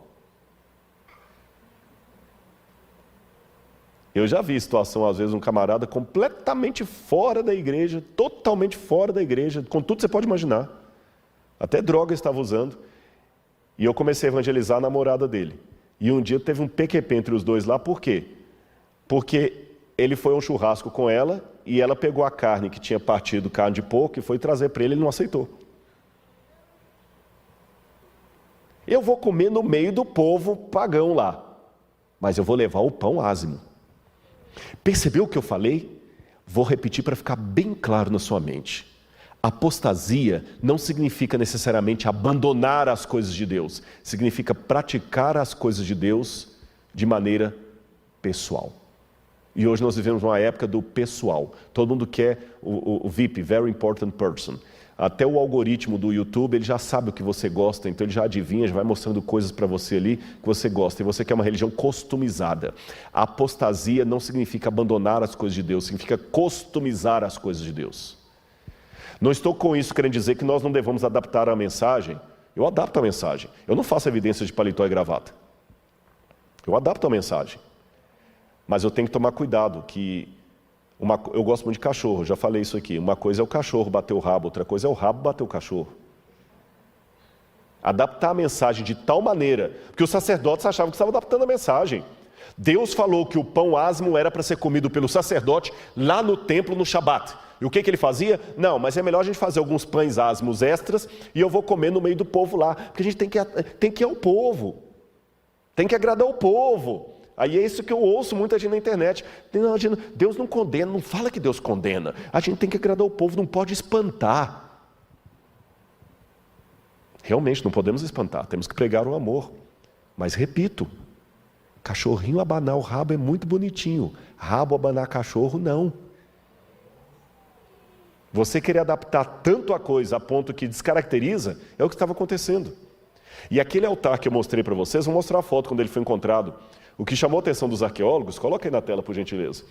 Eu já vi situação, às vezes, um camarada completamente fora da igreja, totalmente fora da igreja, com tudo que você pode imaginar. Até droga estava usando. E eu comecei a evangelizar a namorada dele. E um dia teve um PQP entre os dois lá, por quê? Porque ele foi a um churrasco com ela e ela pegou a carne que tinha partido, carne de porco, e foi trazer para ele, ele não aceitou. Eu vou comer no meio do povo pagão lá, mas eu vou levar o pão ázimo. Percebeu o que eu falei? Vou repetir para ficar bem claro na sua mente. Apostasia não significa necessariamente abandonar as coisas de Deus. Significa praticar as coisas de Deus de maneira pessoal. E hoje nós vivemos uma época do pessoal. Todo mundo quer o VIP, Very Important Person. Até o algoritmo do YouTube, ele já sabe o que você gosta, então ele já adivinha, já vai mostrando coisas para você ali que você gosta. E você quer uma religião customizada. A apostasia não significa abandonar as coisas de Deus, significa customizar as coisas de Deus. Não estou com isso querendo dizer que nós não devamos adaptar a mensagem. Eu adapto a mensagem. Eu não faço evidência de paletó e gravata. Eu adapto a mensagem. Mas eu tenho que tomar cuidado que... eu gosto muito de cachorro, já falei isso aqui. Uma coisa é o cachorro bater o rabo, outra coisa é o rabo bater o cachorro. Adaptar a mensagem de tal maneira, porque os sacerdotes achavam que estavam adaptando a mensagem. Deus falou que o pão ázimo era para ser comido pelo sacerdote lá no templo no Shabat. E o que ele fazia? Não, mas é melhor a gente fazer alguns pães ázimos extras e eu vou comer no meio do povo lá, porque a gente tem que ir ao povo, tem que agradar o povo. Aí é isso que eu ouço muita gente na internet. Deus não condena, não fala que Deus condena. A gente tem que agradar o povo, não pode espantar. Realmente não podemos espantar, temos que pregar o amor. Mas repito, cachorrinho abanar o rabo é muito bonitinho. Rabo abanar cachorro, não. Você querer adaptar tanto a coisa a ponto que descaracteriza, é o que estava acontecendo. E aquele altar que eu mostrei para vocês, vou mostrar a foto quando ele foi encontrado. O que chamou a atenção dos arqueólogos, coloca aí na tela por gentileza.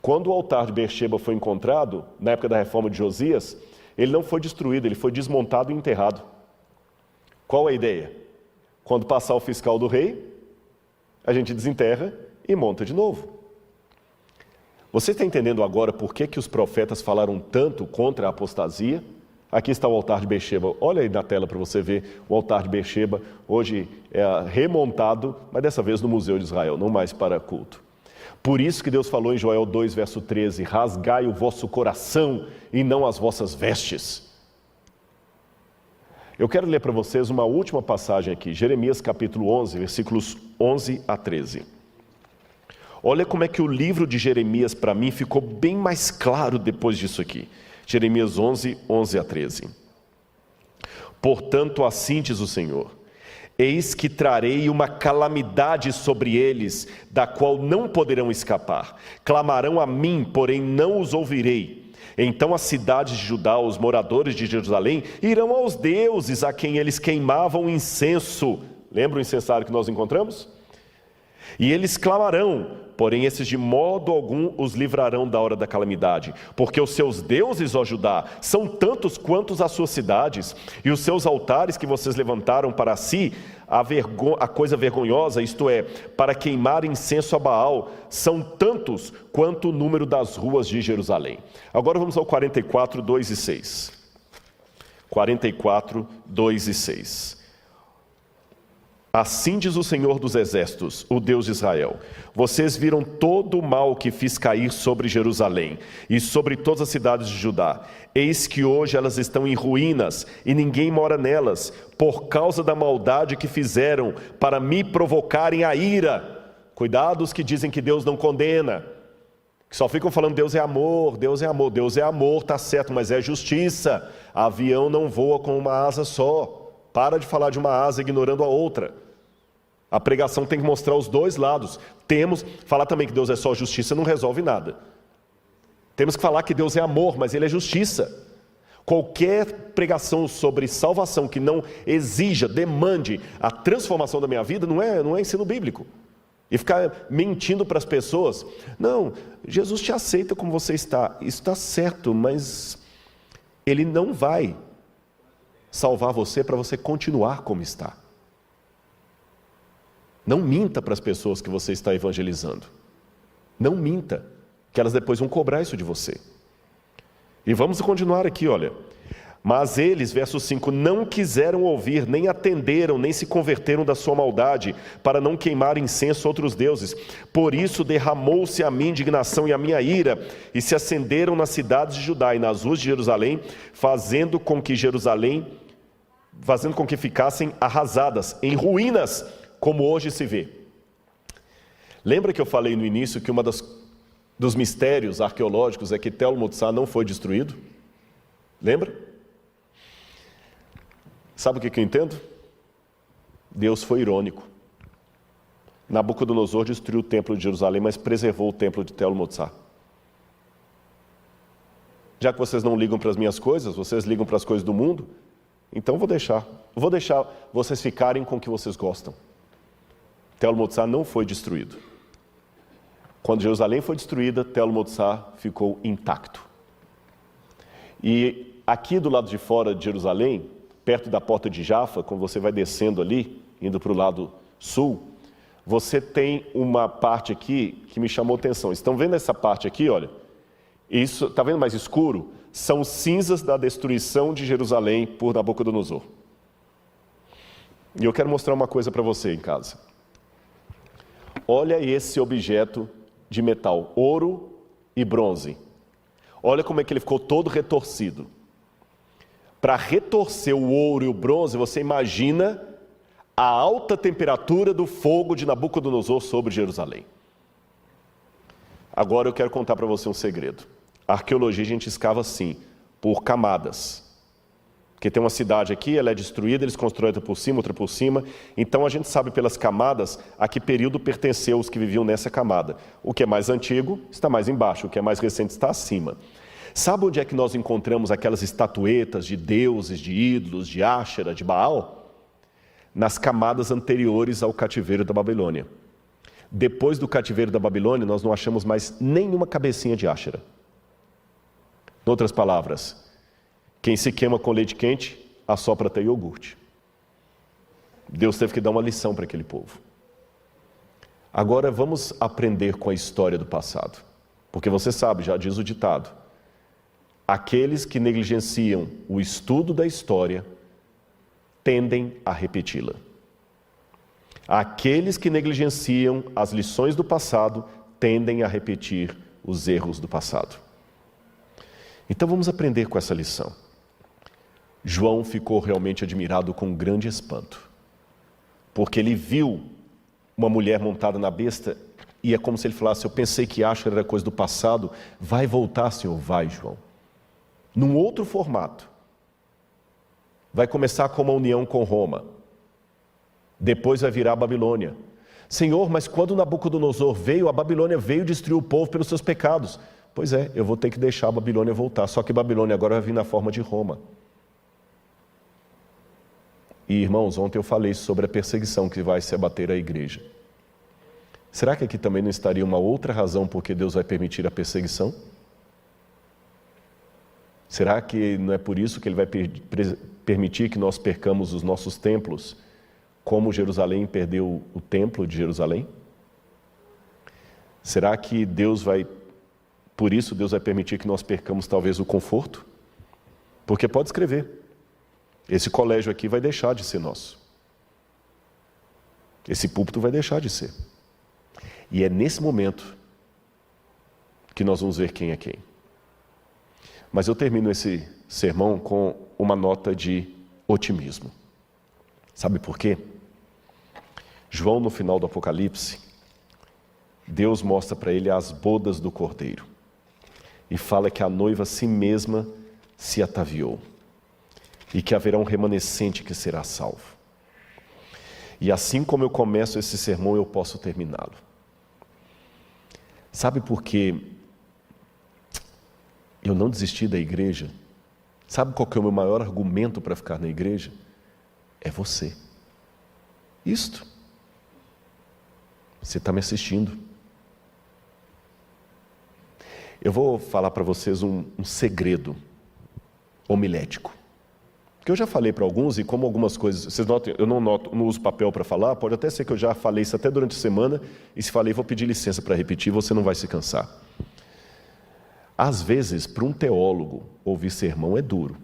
Quando o altar de Beersheba foi encontrado, na época da reforma de Josias, ele não foi destruído, ele foi desmontado e enterrado. Qual é a ideia? Quando passar o fiscal do rei, a gente desenterra e monta de novo. Você está entendendo agora por que os profetas falaram tanto contra a apostasia? Aqui está o altar de Beersheba. Olha aí na tela para você ver o altar de Beersheba. Hoje é remontado, mas dessa vez no Museu de Israel, não mais para culto. Por isso que Deus falou em Joel 2, verso 13, rasgai o vosso coração e não as vossas vestes. Eu quero ler para vocês uma última passagem aqui, Jeremias capítulo 11, versículos 11 a 13. Olha como é que o livro de Jeremias para mim ficou bem mais claro depois disso aqui. Jeremias 11, 11 a 13. Portanto, assim diz o Senhor, eis que trarei uma calamidade sobre eles, da qual não poderão escapar. Clamarão a mim, porém não os ouvirei. Então as cidades de Judá, os moradores de Jerusalém, irão aos deuses a quem eles queimavam incenso. Lembra o incensário que nós encontramos? E eles clamarão, porém esses de modo algum os livrarão da hora da calamidade, porque os seus deuses, ó Judá, são tantos quantos as suas cidades, e os seus altares que vocês levantaram para si, a coisa vergonhosa, isto é, para queimar incenso a Baal, são tantos quanto o número das ruas de Jerusalém. Agora vamos ao 44, 2 e 6. 44, 2 e 6. Assim diz o Senhor dos Exércitos, o Deus de Israel: vocês viram todo o mal que fiz cair sobre Jerusalém e sobre todas as cidades de Judá. Eis que hoje elas estão em ruínas e ninguém mora nelas, por causa da maldade que fizeram para me provocarem a ira. Cuidado os que dizem que Deus não condena, que só ficam falando Deus é amor, Deus é amor. Deus é amor, tá certo, mas é justiça. Avião não voa com uma asa só. Para de falar de uma asa ignorando a outra. A pregação tem que mostrar os dois lados. Falar também que Deus é só justiça não resolve nada. Temos que falar que Deus é amor, mas Ele é justiça. Qualquer pregação sobre salvação que não exija, demande a transformação da minha vida, não é ensino bíblico. E ficar mentindo para as pessoas: não, Jesus te aceita como você está. Isso está certo, mas Ele não vai salvar você para você continuar como está. Não minta para as pessoas que você está evangelizando. Não minta, que elas depois vão cobrar isso de você. E vamos continuar aqui, olha. Mas eles, verso 5, não quiseram ouvir, nem atenderam, nem se converteram da sua maldade, para não queimar incenso a outros deuses. Por isso derramou-se a minha indignação e a minha ira, e se acenderam nas cidades de Judá e nas ruas de Jerusalém, fazendo com que ficassem arrasadas, em ruínas, como hoje se vê. Lembra que eu falei no início que dos mistérios arqueológicos é que Tel Motsar não foi destruído? Lembra? Sabe o que eu entendo? Deus foi irônico. Nabucodonosor destruiu o templo de Jerusalém, mas preservou o templo de Tel Motsar. Já que vocês não ligam para as minhas coisas, vocês ligam para as coisas do mundo, então vou deixar vocês ficarem com o que vocês gostam. Tel Motsar não foi destruído. Quando Jerusalém foi destruída, Tel Motsar ficou intacto. E aqui do lado de fora de Jerusalém, perto da porta de Jafa, quando você vai descendo ali, indo para o lado sul, você tem uma parte aqui que me chamou a atenção. Estão vendo essa parte aqui, olha? Isso, está vendo mais escuro? São cinzas da destruição de Jerusalém por Nabucodonosor. E eu quero mostrar uma coisa para você em casa. Olha esse objeto de metal, ouro e bronze. Olha como é que ele ficou todo retorcido. Para retorcer o ouro e o bronze, você imagina a alta temperatura do fogo de Nabucodonosor sobre Jerusalém. Agora eu quero contar para você um segredo. A arqueologia a gente escava assim, por camadas. Porque tem uma cidade aqui, ela é destruída, eles constroem outra por cima, outra por cima. Então a gente sabe pelas camadas a que período pertenceu os que viviam nessa camada. O que é mais antigo está mais embaixo, o que é mais recente está acima. Sabe onde é que nós encontramos aquelas estatuetas de deuses, de ídolos, de Áshera, de Baal? Nas camadas anteriores ao cativeiro da Babilônia. Depois do cativeiro da Babilônia, nós não achamos mais nenhuma cabecinha de Áshera. Em outras palavras, quem se queima com leite quente, assopra até iogurte. Deus teve que dar uma lição para aquele povo. Agora vamos aprender com a história do passado. Porque você sabe, já diz o ditado, aqueles que negligenciam o estudo da história tendem a repeti-la. Aqueles que negligenciam as lições do passado tendem a repetir os erros do passado. Então vamos aprender com essa lição. João ficou realmente admirado com um grande espanto, porque ele viu uma mulher montada na besta e é como se ele falasse: eu pensei que Áshera era coisa do passado, vai voltar, Senhor? Vai, João. Num outro formato. Vai começar com uma união com Roma. Depois vai virar a Babilônia. Senhor, mas quando Nabucodonosor veio, a Babilônia veio destruir o povo pelos seus pecados. Pois é, eu vou ter que deixar a Babilônia voltar. Só que Babilônia agora vai vir na forma de Roma. E irmãos, ontem eu falei sobre a perseguição que vai se abater à igreja. Será que aqui também não estaria uma outra razão por que Deus vai permitir a perseguição? Será que não é por isso que Ele vai permitir que nós percamos os nossos templos, como Jerusalém perdeu o templo de Jerusalém? Será que por isso Deus vai permitir que nós percamos talvez o conforto? Porque pode escrever, esse colégio aqui vai deixar de ser nosso. Esse púlpito vai deixar de ser. E é nesse momento que nós vamos ver quem é quem. Mas eu termino esse sermão com uma nota de otimismo. Sabe por quê? João, no final do Apocalipse, Deus mostra para ele as bodas do Cordeiro e fala que a noiva a si mesma se ataviou e que haverá um remanescente que será salvo. E assim como eu começo esse sermão, eu posso terminá-lo. Sabe por que eu não desisti da igreja? Sabe qual que é o meu maior argumento para ficar na igreja? É você. Isto. Você está me assistindo. Eu vou falar para vocês um segredo homilético. Que eu já falei para alguns, e como algumas coisas, vocês notam, eu não uso papel para falar, pode até ser que eu já falei isso até durante a semana, e se falei, vou pedir licença para repetir, você não vai se cansar. Às vezes, para um teólogo, ouvir sermão é duro.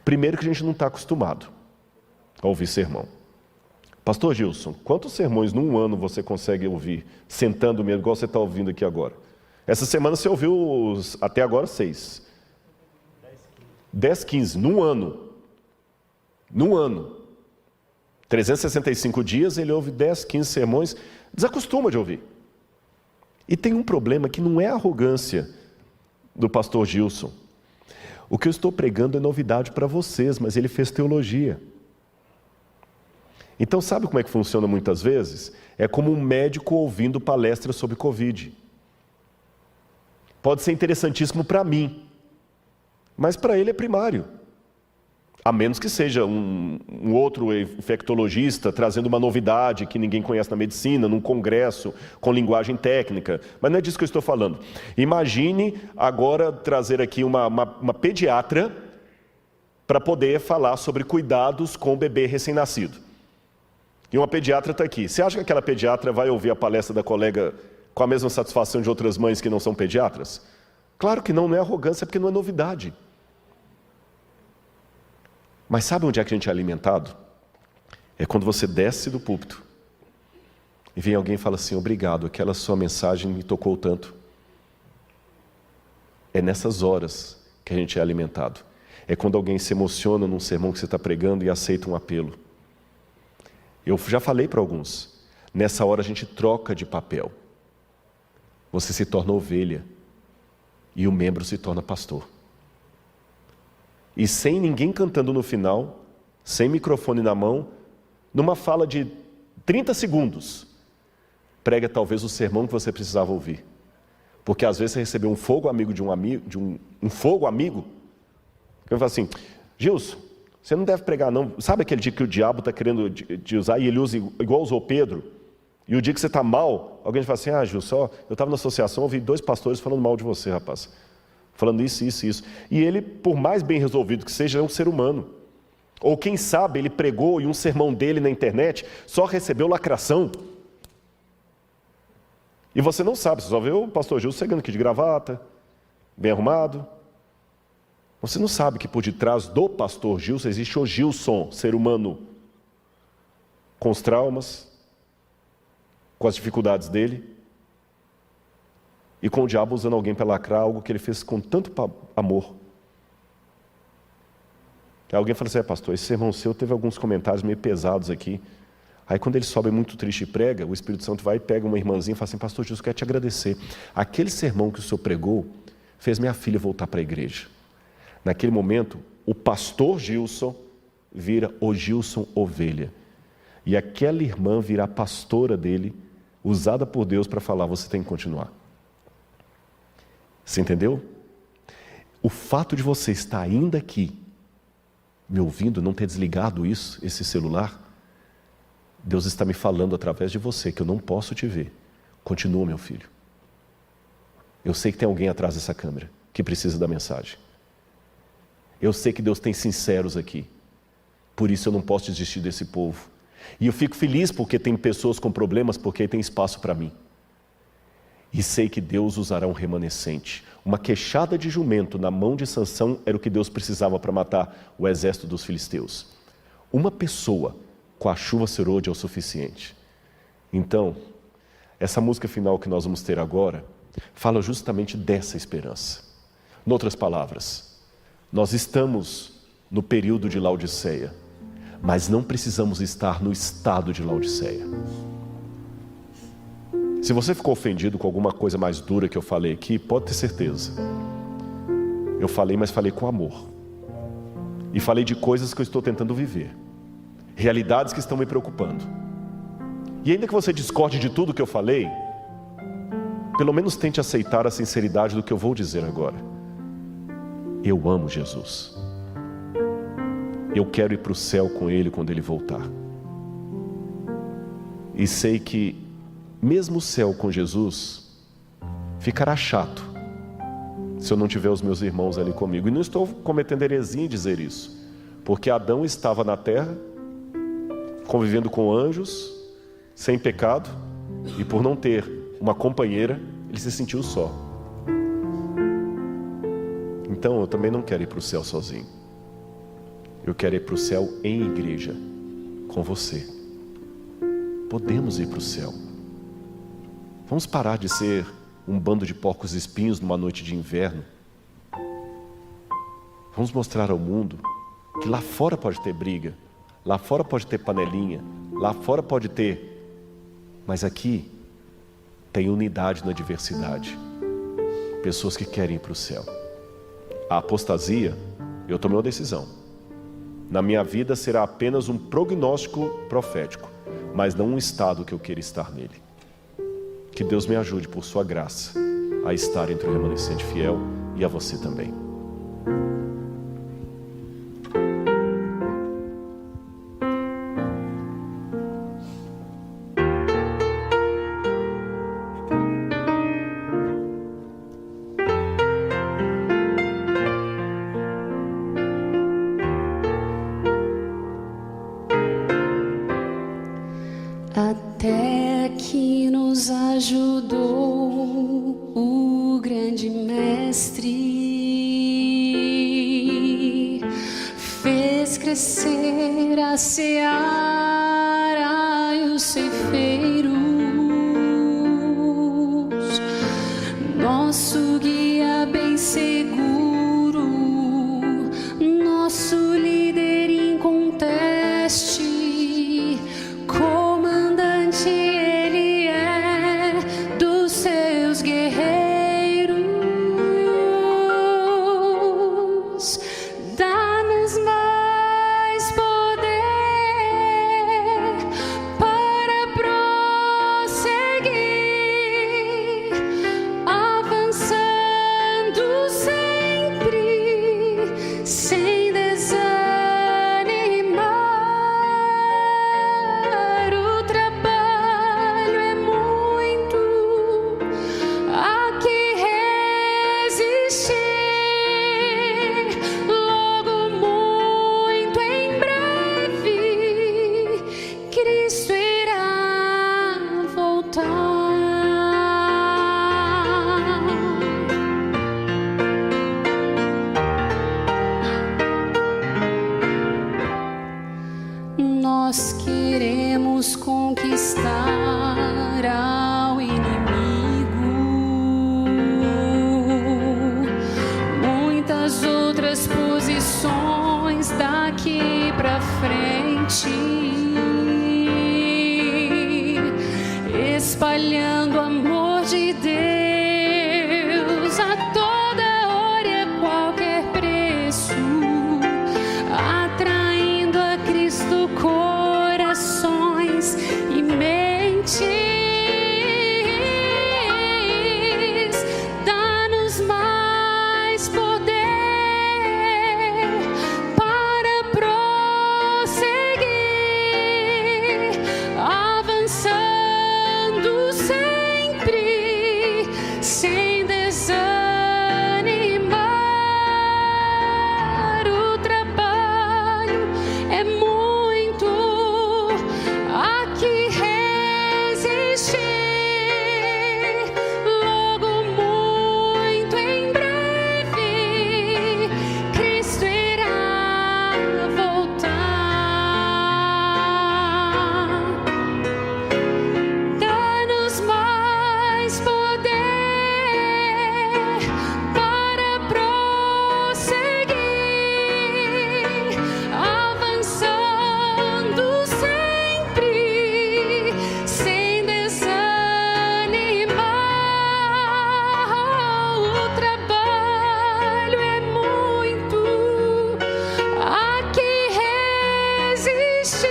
Primeiro que a gente não está acostumado a ouvir sermão. Pastor Gilson, quantos sermões num ano você consegue ouvir, sentando mesmo, igual você está ouvindo aqui agora? Essa semana você ouviu até agora 6. 10, 15, num ano. Num ano. 365 dias, ele ouve 10, 15 sermões, desacostuma de ouvir. E tem um problema que não é a arrogância do pastor Gilson. O que eu estou pregando é novidade para vocês, mas ele fez teologia. Então sabe como é que funciona muitas vezes? É como um médico ouvindo palestra sobre Covid. Pode ser interessantíssimo para mim, mas para ele é primário. A menos que seja um outro infectologista trazendo uma novidade que ninguém conhece na medicina, num congresso com linguagem técnica. Mas não é disso que eu estou falando. Imagine agora trazer aqui uma pediatra para poder falar sobre cuidados com o bebê recém-nascido. E uma pediatra está aqui. Você acha que aquela pediatra vai ouvir a palestra da colega com a mesma satisfação de outras mães que não são pediatras? Claro que não, não é arrogância, porque não é novidade. Mas sabe onde é que a gente é alimentado? É quando você desce do púlpito e vem alguém e fala assim, obrigado, aquela sua mensagem me tocou tanto. É nessas horas que a gente é alimentado. É quando alguém se emociona num sermão que você está pregando e aceita um apelo. Eu já falei para alguns, nessa hora a gente troca de papel. Você se torna ovelha e o membro se torna pastor. E sem ninguém cantando no final, sem microfone na mão, numa fala de 30 segundos, prega talvez o sermão que você precisava ouvir. Porque às vezes você recebeu um fogo amigo de um fogo amigo, que fala assim, Gilson, você não deve pregar não. Sabe aquele dia que o diabo está querendo te usar e ele usa igual usou Pedro? E o dia que você está mal, alguém fala assim, Gilson, eu estava na associação, ouvi 2 pastores falando mal de você, rapaz. Falando isso, isso, isso. E ele, por mais bem resolvido que seja, é um ser humano. Ou quem sabe, ele pregou e um sermão dele na internet só recebeu lacração. E você não sabe, você só vê o pastor Gilson chegando aqui de gravata, bem arrumado. Você não sabe que por detrás do pastor Gilson existe o Gilson, ser humano, com os traumas, com as dificuldades dele, e com o diabo usando alguém para lacrar algo que ele fez com tanto amor. Aí alguém fala assim, pastor, esse sermão seu teve alguns comentários meio pesados aqui. Aí quando ele sobe muito triste e prega, o Espírito Santo vai e pega uma irmãzinha e fala assim, pastor Jesus, quero te agradecer. Aquele sermão que o senhor pregou fez minha filha voltar para a igreja. Naquele momento, o pastor Gilson vira o Gilson ovelha. E aquela irmã virá pastora dele, usada por Deus para falar, você tem que continuar. Você entendeu? O fato de você estar ainda aqui, me ouvindo, não ter desligado esse celular, Deus está me falando através de você, que eu não posso te ver. Continua, meu filho. Eu sei que tem alguém atrás dessa câmera, que precisa da mensagem. Eu sei que Deus tem sinceros aqui. Por isso eu não posso desistir desse povo. E eu fico feliz porque tem pessoas com problemas, porque tem espaço para mim. E sei que Deus usará um remanescente. Uma queixada de jumento na mão de Sansão era o que Deus precisava para matar o exército dos filisteus. Uma pessoa com a chuva serôdia é o suficiente. Então, essa música final que nós vamos ter agora fala justamente dessa esperança. Em outras palavras, nós estamos no período de Laodiceia, mas não precisamos estar no estado de Laodiceia. Se você ficou ofendido com alguma coisa mais dura que eu falei aqui, pode ter certeza. Eu falei, mas falei com amor. E falei de coisas que eu estou tentando viver. Realidades que estão me preocupando. E ainda que você discorde de tudo que eu falei, pelo menos tente aceitar a sinceridade do que eu vou dizer agora. Eu amo Jesus. Eu quero ir para o céu com Ele quando Ele voltar. E sei que mesmo o céu com Jesus ficará chato se eu não tiver os meus irmãos ali comigo. E não estou cometendo heresia em dizer isso, porque Adão estava na terra convivendo com anjos, sem pecado, e por não ter uma companheira, ele se sentiu só. Então eu também não quero ir para o céu sozinho. Eu quero ir para o céu em igreja, com você. Podemos ir para o céu. Vamos parar de ser um bando de porcos espinhos numa noite de inverno. Vamos mostrar ao mundo que lá fora pode ter briga, lá fora pode ter panelinha, lá fora pode ter, mas aqui tem unidade na diversidade. Pessoas que querem ir para o céu. A apostasia, eu tomei uma decisão. Na minha vida será apenas um prognóstico profético, mas não um estado que eu queira estar nele. Que Deus me ajude por sua graça a estar entre o remanescente fiel e a você também. Até que nos ajudou o grande mestre, fez crescer a seara e os ceifeiros, nosso guia bem seguro, nosso líder inconteste. Ele é dos seus guerreiros, dá-nos mais poder para prosseguir, avançando sempre, sem desanimar. Nós queremos conquistar ao inimigo, muitas outras posições daqui pra frente, espalhando o amor de Deus a toda hora e a qualquer preço, atraindo a Cristo corações e mentes. Dá-nos mais poder para prosseguir, avançando sempre, sem desanimar. O trabalho é muito existe